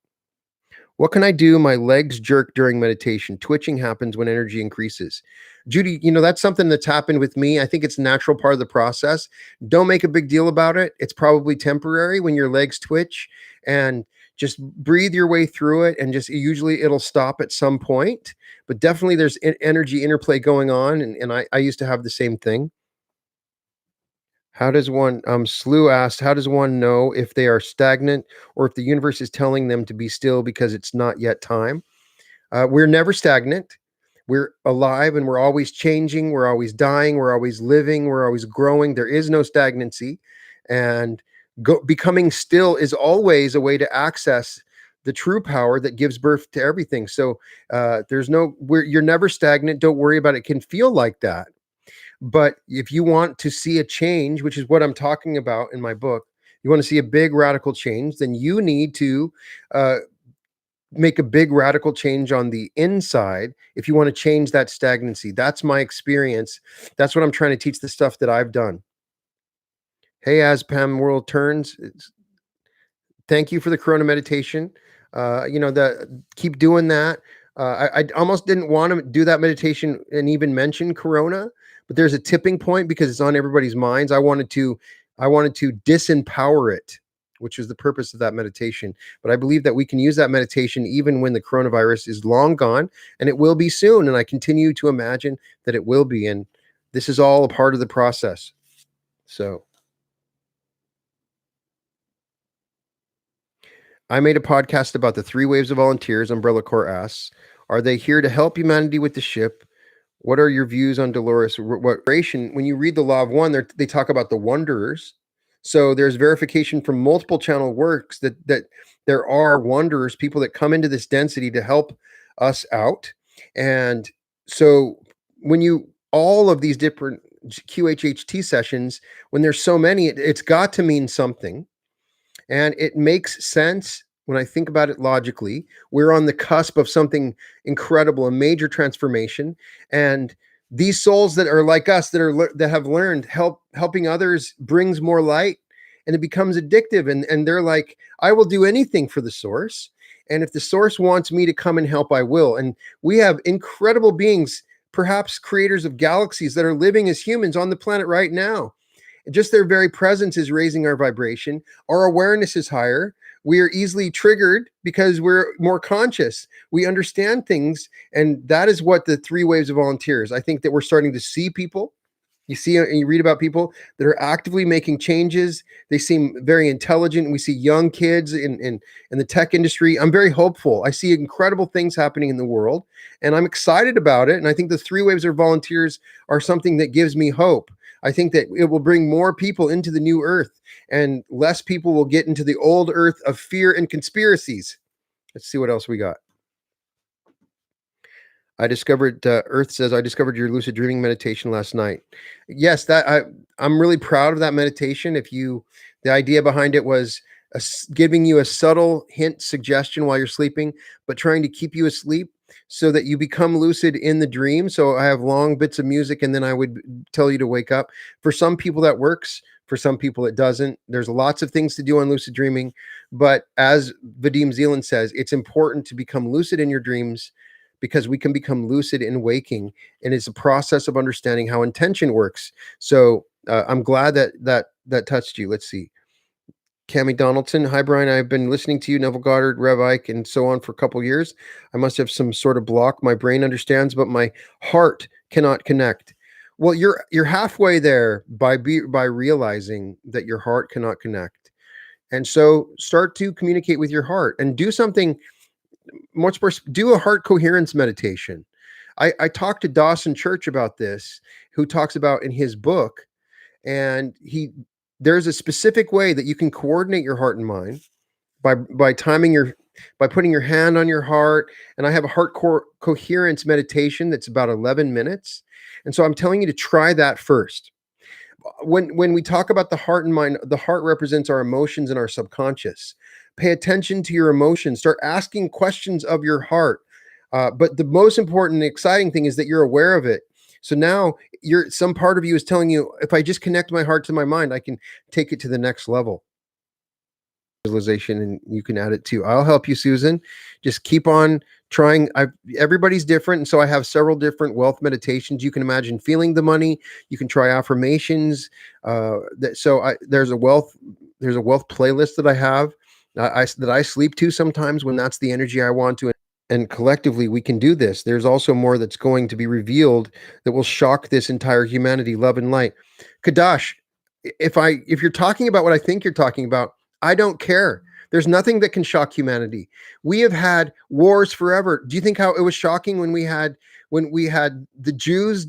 What can I do? My legs jerk during meditation. Twitching happens when energy increases. Judy, that's something that's happened with me. I think it's a natural part of the process. Don't make a big deal about it. It's probably temporary when your legs twitch, and just breathe your way through it, and just usually it'll stop at some point. But definitely there's energy interplay going on. And I used to have the same thing. How does one, Slew asked, how does one know if they are stagnant or if the universe is telling them to be still because it's not yet time? We're never stagnant. We're alive and we're always changing. We're always dying. We're always living. We're always growing. There is no stagnancy. And becoming still is always a way to access the true power that gives birth to everything. So you're never stagnant. Don't worry about it. It can feel like that. But if you want to see a change, which is what I'm talking about in my book, you want to see a big radical change, then you need to make a big radical change on the inside if you want to change that stagnancy. That's my experience. That's what I'm trying to teach, the stuff that I've done. Hey, as Pam World turns, thank you for the Corona meditation. Keep doing that. I almost didn't want to do that meditation and even mention Corona, but there's a tipping point because it's on everybody's minds. I wanted to disempower it, which is the purpose of that meditation. But I believe that we can use that meditation even when the coronavirus is long gone, and it will be soon. And I continue to imagine that it will be. And this is all a part of the process. So I made a podcast about the 3 waves of volunteers. Umbrella Corps asks, are they here to help humanity with the ship? What are your views on Dolores? When you read the Law of One, they talk about the wanderers. So there's verification from multiple channel works that there are wanderers, people that come into this density to help us out. And so all of these different QHHT sessions, when there's so many, it's got to mean something. And it makes sense when I think about it logically. We're on the cusp of something incredible, a major transformation. And these souls that are like us, that have learned helping others brings more light, and it becomes addictive. And they're like, I will do anything for the source. And if the source wants me to come and help, I will. And we have incredible beings, perhaps creators of galaxies, that are living as humans on the planet right now. Just their very presence is raising our vibration. Our awareness is higher. We are easily triggered because we're more conscious. We understand things. And that is what the 3 waves of volunteers. I think that we're starting to see people. You see and you read about people that are actively making changes. They seem very intelligent. We see young kids in the tech industry. I'm very hopeful. I see incredible things happening in the world, and I'm excited about it. And I think the 3 waves of volunteers are something that gives me hope. I think that it will bring more people into the new earth, and less people will get into the old earth of fear and conspiracies. Let's see what else we got. I discovered, Earth says, I discovered your lucid dreaming meditation last night. Yes, I'm really proud of that meditation. The idea behind it was giving you a subtle hint, suggestion while you're sleeping, but trying to keep you asleep so that you become lucid in the dream. So I have long bits of music, and then I would tell you to wake up. For some people that works. For some people it doesn't. There's lots of things to do on lucid dreaming, but as Vadim Zeland says, it's important to become lucid in your dreams, because we can become lucid in waking, and it's a process of understanding how intention works. So I'm glad that touched you. Let's see. Cami Donaldson, hi Brian. I've been listening to you, Neville Goddard, Rev Ike, and so on for a couple years. I must have some sort of block. My brain understands, but my heart cannot connect. Well, you're halfway there by realizing that your heart cannot connect, and so start to communicate with your heart and do something much more. Do a heart coherence meditation. I talked to Dawson Church about this, who talks about in his book, and there's a specific way that you can coordinate your heart and mind by timing your by putting your hand on your heart. And I have a heart coherence meditation that's about 11 minutes, and so I'm telling you to try that first. When we talk about the heart and mind, the heart represents our emotions and our subconscious. Pay attention to your emotions. Start asking questions of your heart. But the most important and exciting thing is that you're aware of it. So now some part of you is telling you, if I just connect my heart to my mind, I can take it to the next level. Visualization, and you can add it too. I'll help you, Susan. Just keep on trying. Everybody's different, and so I have several different wealth meditations. You can imagine feeling the money. You can try affirmations. There's a wealth playlist that I have. That I sleep to sometimes when that's the energy I want to. And collectively, we can do this. There's also more that's going to be revealed that will shock this entire humanity. Love and light. Kadash, if you're talking about what I think you're talking about, I don't care. There's nothing that can shock humanity. We have had wars forever. Do you think how it was shocking when we had the Jews?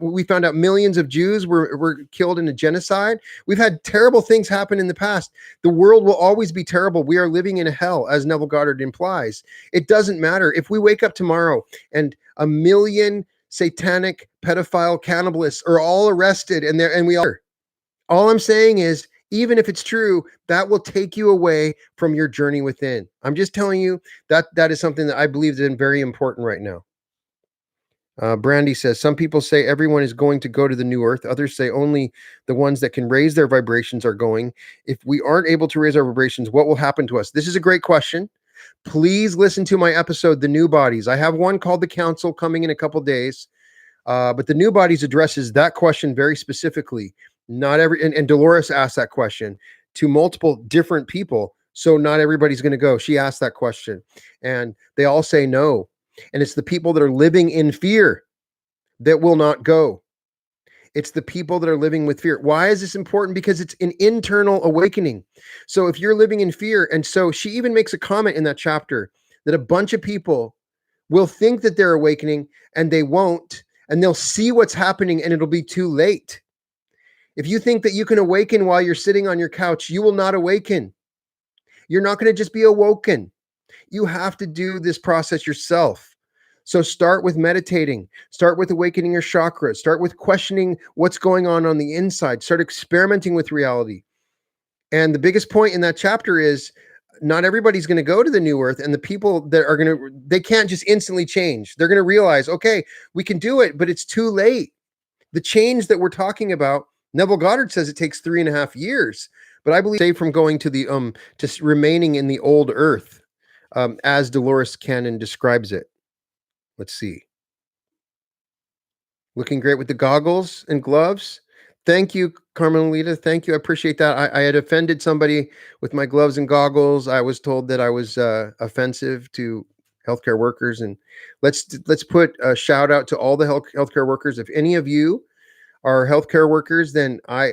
We found out millions of Jews were killed in a genocide. We've had terrible things happen in the past. The world will always be terrible. We are living in a hell, as Neville Goddard implies. It doesn't matter if we wake up tomorrow and a million satanic pedophile cannibalists are all arrested and we are. All I'm saying is, even if it's true, that will take you away from your journey within. I'm just telling you that is something that I believe is very important right now. Brandy says, some people say everyone is going to go to the new earth. Others say only the ones that can raise their vibrations are going. If we aren't able to raise our vibrations, what will happen to us? This is a great question. Please listen to my episode, The New Bodies. I have one called The Council coming in a couple days. But the New Bodies addresses that question very specifically. Not every and Dolores asked that question to multiple different people. So not everybody's going to go. She asked that question, and they all say no. And it's the people that are living in fear that will not go. It's the people that are living with fear. Why is this important? Because it's an internal awakening. So if you're living in fear, and so she even makes a comment in that chapter that a bunch of people will think that they're awakening and they won't, and they'll see what's happening and it'll be too late. If you think that you can awaken while you're sitting on your couch, you will not awaken. You're not going to just be awoken. You have to do this process yourself. So start with meditating, start with awakening your chakras, start with questioning what's going on the inside, start experimenting with reality. And the biggest point in that chapter is not everybody's going to go to the new earth, and the people that are going to, they can't just instantly change. They're going to realize, okay, we can do it, but it's too late. The change that we're talking about, Neville Goddard says it takes 3.5 years, but I believe from going to the to remaining in the old earth, as Dolores Cannon describes it. Let's see. Looking great with the goggles and gloves. Thank you, Carmelita. Thank you. I appreciate that. I had offended somebody with my gloves and goggles. I was told that I was offensive to healthcare workers, and let's put a shout out to all the healthcare workers. If any of you are healthcare workers, then I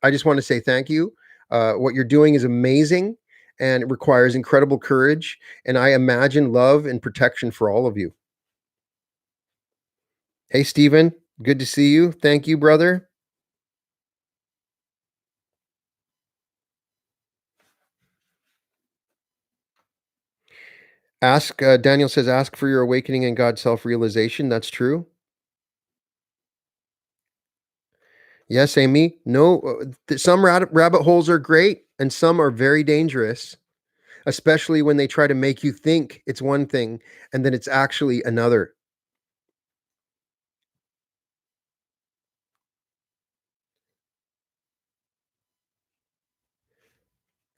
just want to say thank you. What you're doing is amazing, and it requires incredible courage. And I imagine love and protection for all of you. Hey, Stephen, good to see you. Thank you, brother. Daniel says, ask for your awakening and God's self-realization. That's true. Yes, Amy. No, some rabbit holes are great and some are very dangerous, especially when they try to make you think it's one thing and then it's actually another.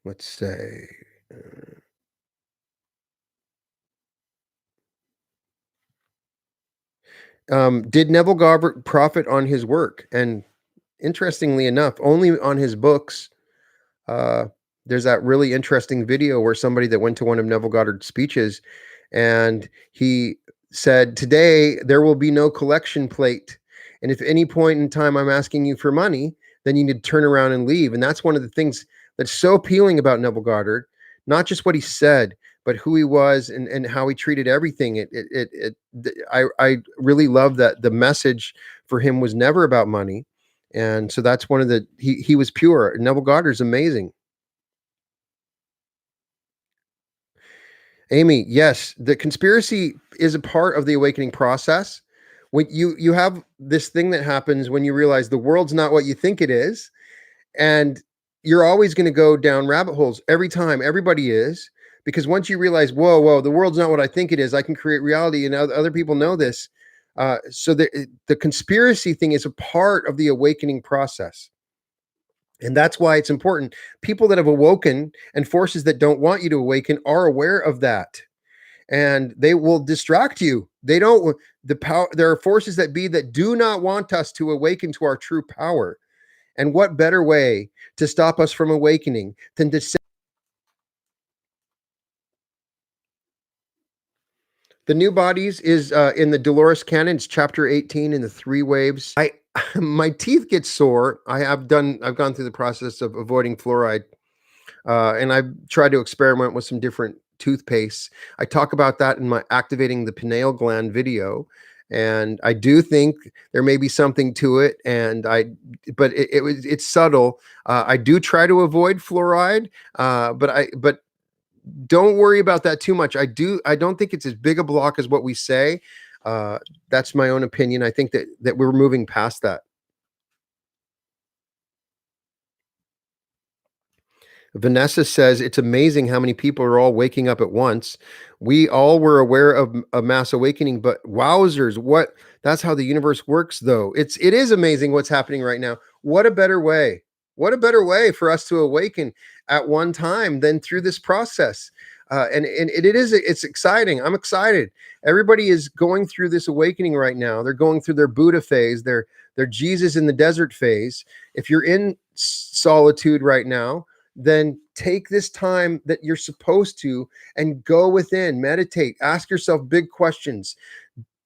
Let's say, Did Neville Garber profit on his work? And interestingly enough, only on his books. Uh, there's that really interesting video where somebody that went to one of Neville Goddard's speeches, and he said, "Today there will be no collection plate, and if any point in time I'm asking you for money, then you need to turn around and leave." And that's one of the things that's so appealing about Neville Goddard, not just what he said, but who he was and how he treated everything. I really love that the message for him was never about money. And so that's one of the he was pure. Neville Goddard's amazing. Amy, yes, the conspiracy is a part of the awakening process. When you have this thing that happens when you realize the world's not what you think it is, and you're always going to go down rabbit holes every time. Everybody is, because once you realize, whoa, the world's not what I think it is, I can create reality, and other people know this. So the conspiracy thing is a part of the awakening process. And that's why it's important. People that have awoken and forces that don't want you to awaken are aware of that. And they will distract you. They don't, the power, there are forces that be that do not want us to awaken to our true power. And what better way to stop us from awakening than to say, the new bodies is in the Dolores Canon. It's chapter 18 in the three waves. My teeth get sore. I've gone through the process of avoiding fluoride. And I've tried to experiment with some different toothpastes. I talk about that in my activating the pineal gland video. And I do think there may be something to it. But it's subtle. I do try to avoid fluoride, but don't worry about that too much. I don't think it's as big a block as what we say. That's my own opinion. I think that we're moving past that. Vanessa says it's amazing how many people are all waking up at once. We all were aware of a mass awakening, but wowzers, what that's how the universe works though. It is amazing what's happening right now. What a better way. What a better way for us to awaken at one time than through this process. And it's exciting. I'm excited. Everybody is going through this awakening right now. They're going through their Buddha phase, their Jesus in the desert phase. If you're in solitude right now, then take this time that you're supposed to and go within, meditate, ask yourself big questions,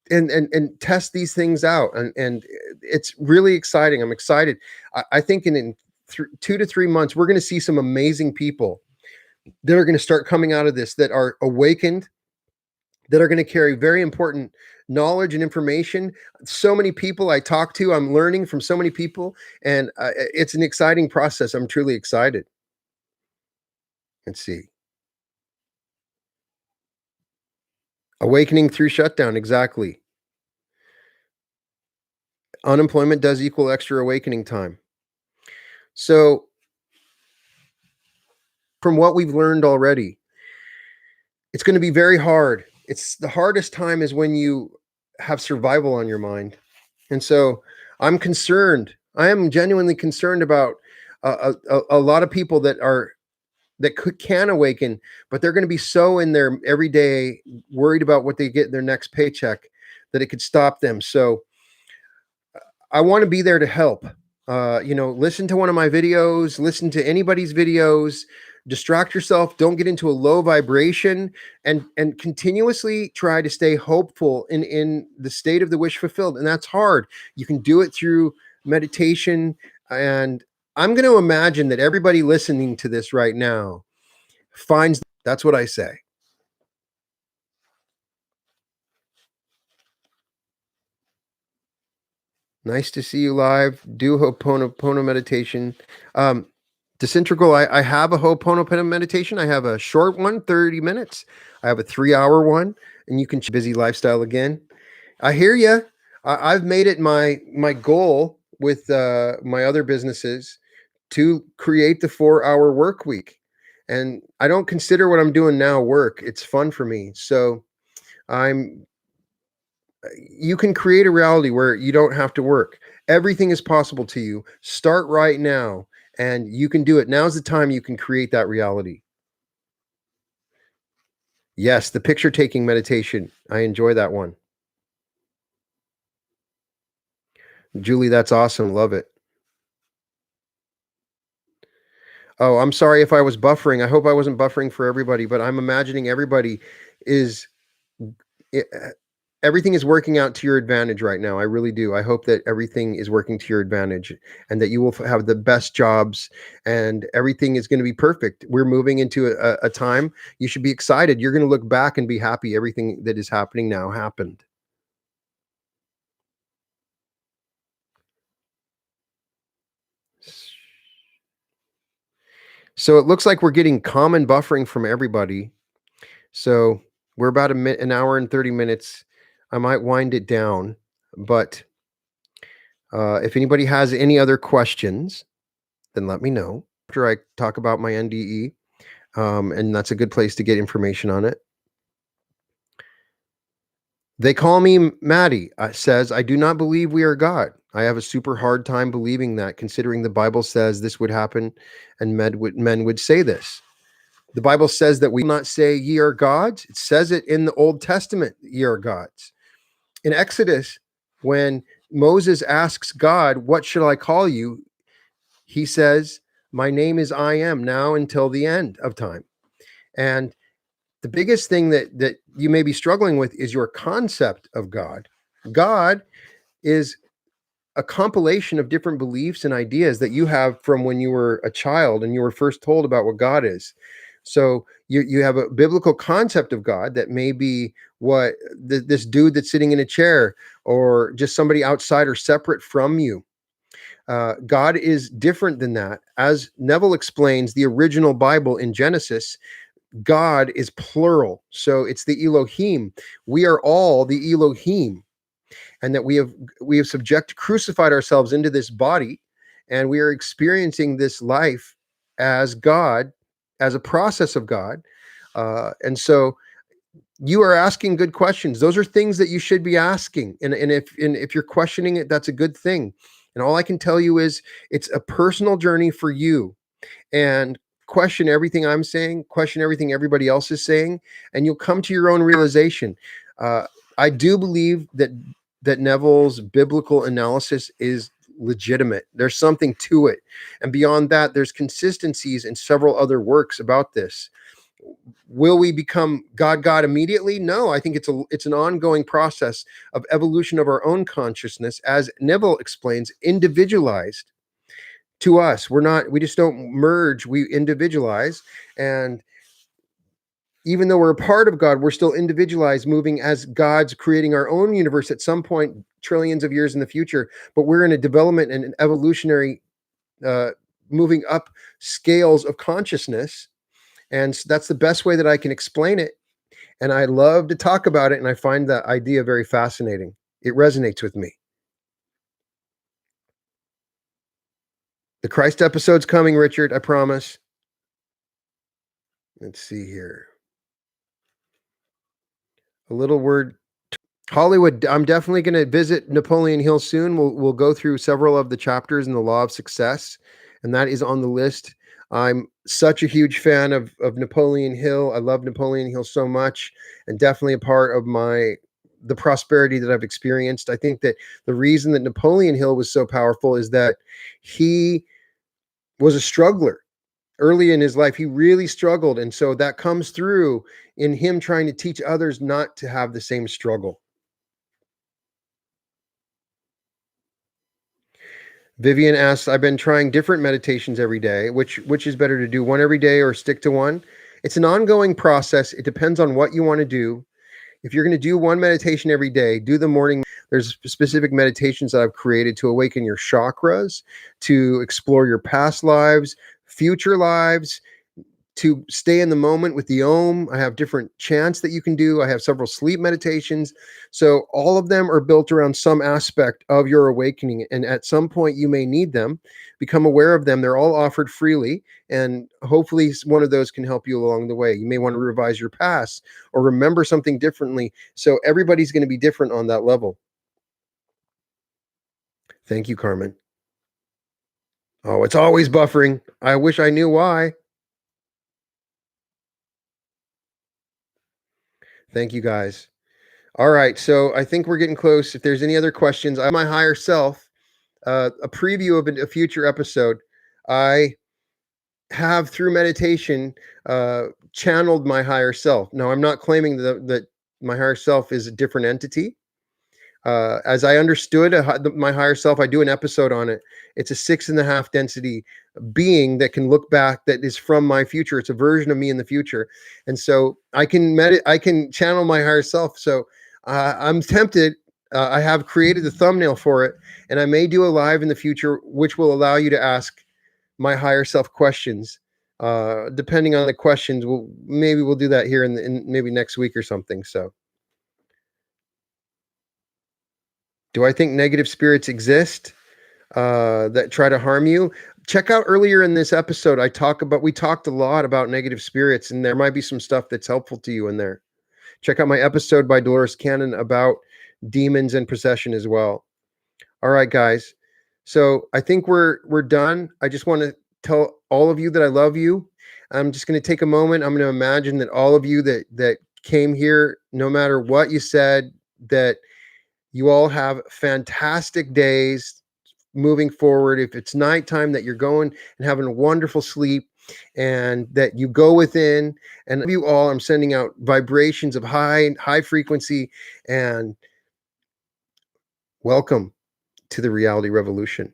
and test these things out. And it's really exciting. I'm excited. I think in 2 to 3 months, we're going to see some amazing people that are going to start coming out of this, that are awakened, that are going to carry very important knowledge and information. So many people I talk to, I'm learning from so many people, and it's an exciting process. I'm truly excited. Let's see. Awakening through shutdown, exactly. Unemployment does equal extra awakening time. So, from what we've learned already, it's going to be very hard. It's the hardest time is when you have survival on your mind. And so, I'm concerned. I am genuinely concerned about a lot of people that can awaken, but they're going to be so in their everyday worried about what they get in their next paycheck that it could stop them. So I want to be there to help. Listen to one of my videos, listen to anybody's videos, distract yourself, don't get into a low vibration, and continuously try to stay hopeful in the state of the wish fulfilled. And that's hard. You can do it through meditation. And I'm going to imagine that everybody listening to this right now finds that's what I say. Nice to see you live. Do Ho'oponopono meditation. Disintegral, I have a Ho'oponopono meditation. I have a short one, 30 minutes. I have a 3-hour one, and you can busy lifestyle again. I hear you. I've made it my goal with my other businesses to create the 4-hour work week. And I don't consider what I'm doing now work. It's fun for me. So you can create a reality where you don't have to work. Everything is possible to you. Start right now and you can do it. Now's the time you can create that reality. Yes, the picture taking meditation. I enjoy that one. Julie, that's awesome. Love it. Oh, I'm sorry if I was buffering. I hope I wasn't buffering for everybody, but I'm imagining everybody is e- everything is working out to your advantage right now. I really do. I hope that everything is working to your advantage and that you will have the best jobs and everything is going to be perfect. We're moving into a time you should be excited. You're going to look back and be happy everything that is happening now happened. So it looks like we're getting common buffering from everybody. So we're about an hour and 30 minutes. I might wind it down, but if anybody has any other questions, then let me know after I talk about my NDE. And that's a good place to get information on it. They call me Maddie. Says, I do not believe we are God. I have a super hard time believing that, considering the Bible says this would happen and men would say this. The Bible says that we will not say ye are gods. It says it in the Old Testament, ye are gods. In Exodus, when Moses asks God, what should I call you? He says, my name is I am now until the end of time. And the biggest thing that you may be struggling with is your concept of God. God is a compilation of different beliefs and ideas that you have from when you were a child and you were first told about what God is. So you have a biblical concept of God that may be what this dude that's sitting in a chair or just somebody outside or separate from you. God is different than that. As Neville explains, the original Bible in Genesis, God is plural. So it's the Elohim. We are all the Elohim, and that we have crucified ourselves into this body, and we are experiencing this life as God, as a process of God. And so you are asking good questions. Those are things that you should be asking. And if you're questioning it, that's a good thing. And all I can tell you is it's a personal journey for you. And question everything I'm saying, question everything everybody else is saying, and you'll come to your own realization. Uh, I do believe that Neville's biblical analysis is legitimate. There's something to it. And beyond that, there's consistencies in several other works about this. Will we become God immediately? No, I think it's an ongoing process of evolution of our own consciousness, as Neville explains, individualized to us. We just don't merge, we individualize. And even though we're a part of God, we're still individualized, moving as God's creating our own universe at some point, trillions of years in the future. But we're in a development and an evolutionary, uh, moving up scales of consciousness. And so that's the best way that I can explain it. And I love to talk about it. And I find that idea very fascinating. It resonates with me. The Christ episode's coming, Richard. I promise. Let's see here. A little word. Hollywood, I'm definitely going to visit Napoleon Hill soon. We'll go through several of the chapters in the Law of Success, and that is on the list. I'm such a huge fan of Napoleon Hill. I love Napoleon Hill so much, and definitely a part of the prosperity that I've experienced. I think that the reason that Napoleon Hill was so powerful is that he was a struggler early in his life. He really struggled, and so that comes through in him trying to teach others not to have the same struggle. Vivian asks, I've been trying different meditations every day. Which is better to do, one every day or stick to one? It's an ongoing process. It depends on what you want to do. If you're going to do one meditation every day, do the morning. There's specific meditations that I've created to awaken your chakras, to explore your past lives, future lives, to stay in the moment with the Om. I have different chants that you can do. I have several sleep meditations. So all of them are built around some aspect of your awakening. And at some point you may need them. Become aware of them. They're all offered freely. And hopefully one of those can help you along the way. You may want to revise your past or remember something differently. So everybody's going to be different on that level. Thank you, Carmen. Oh, it's always buffering. I wish I knew why. Thank you guys. All right, so I think we're getting close. If there's any other questions, I'm my higher self. a preview of a future episode. I have, through meditation, channeled my higher self. Now, I'm not claiming that my higher self is a different entity. As I understood my higher self, I do an episode on it. It's a 6.5 density being that can look back, that is from my future. It's a version of me in the future. And so I can channel my higher self. So I'm tempted. I have created the thumbnail for it, and I may do a live in the future, which will allow you to ask my higher self questions. Depending on the questions, we'll do that here in maybe next week or something. So, do I think negative spirits exist that try to harm you? Check out earlier in this episode. We talked a lot about negative spirits, and there might be some stuff that's helpful to you in there. Check out my episode by Dolores Cannon about demons and possession as well. All right, guys. So I think we're done. I just want to tell all of you that I love you. I'm just going to take a moment. I'm going to imagine that all of you that came here, no matter what you said, that you all have fantastic days moving forward. If it's nighttime, that you're going and having a wonderful sleep, and that you go within. And you all, I'm sending out vibrations of high frequency, and welcome to the reality revolution.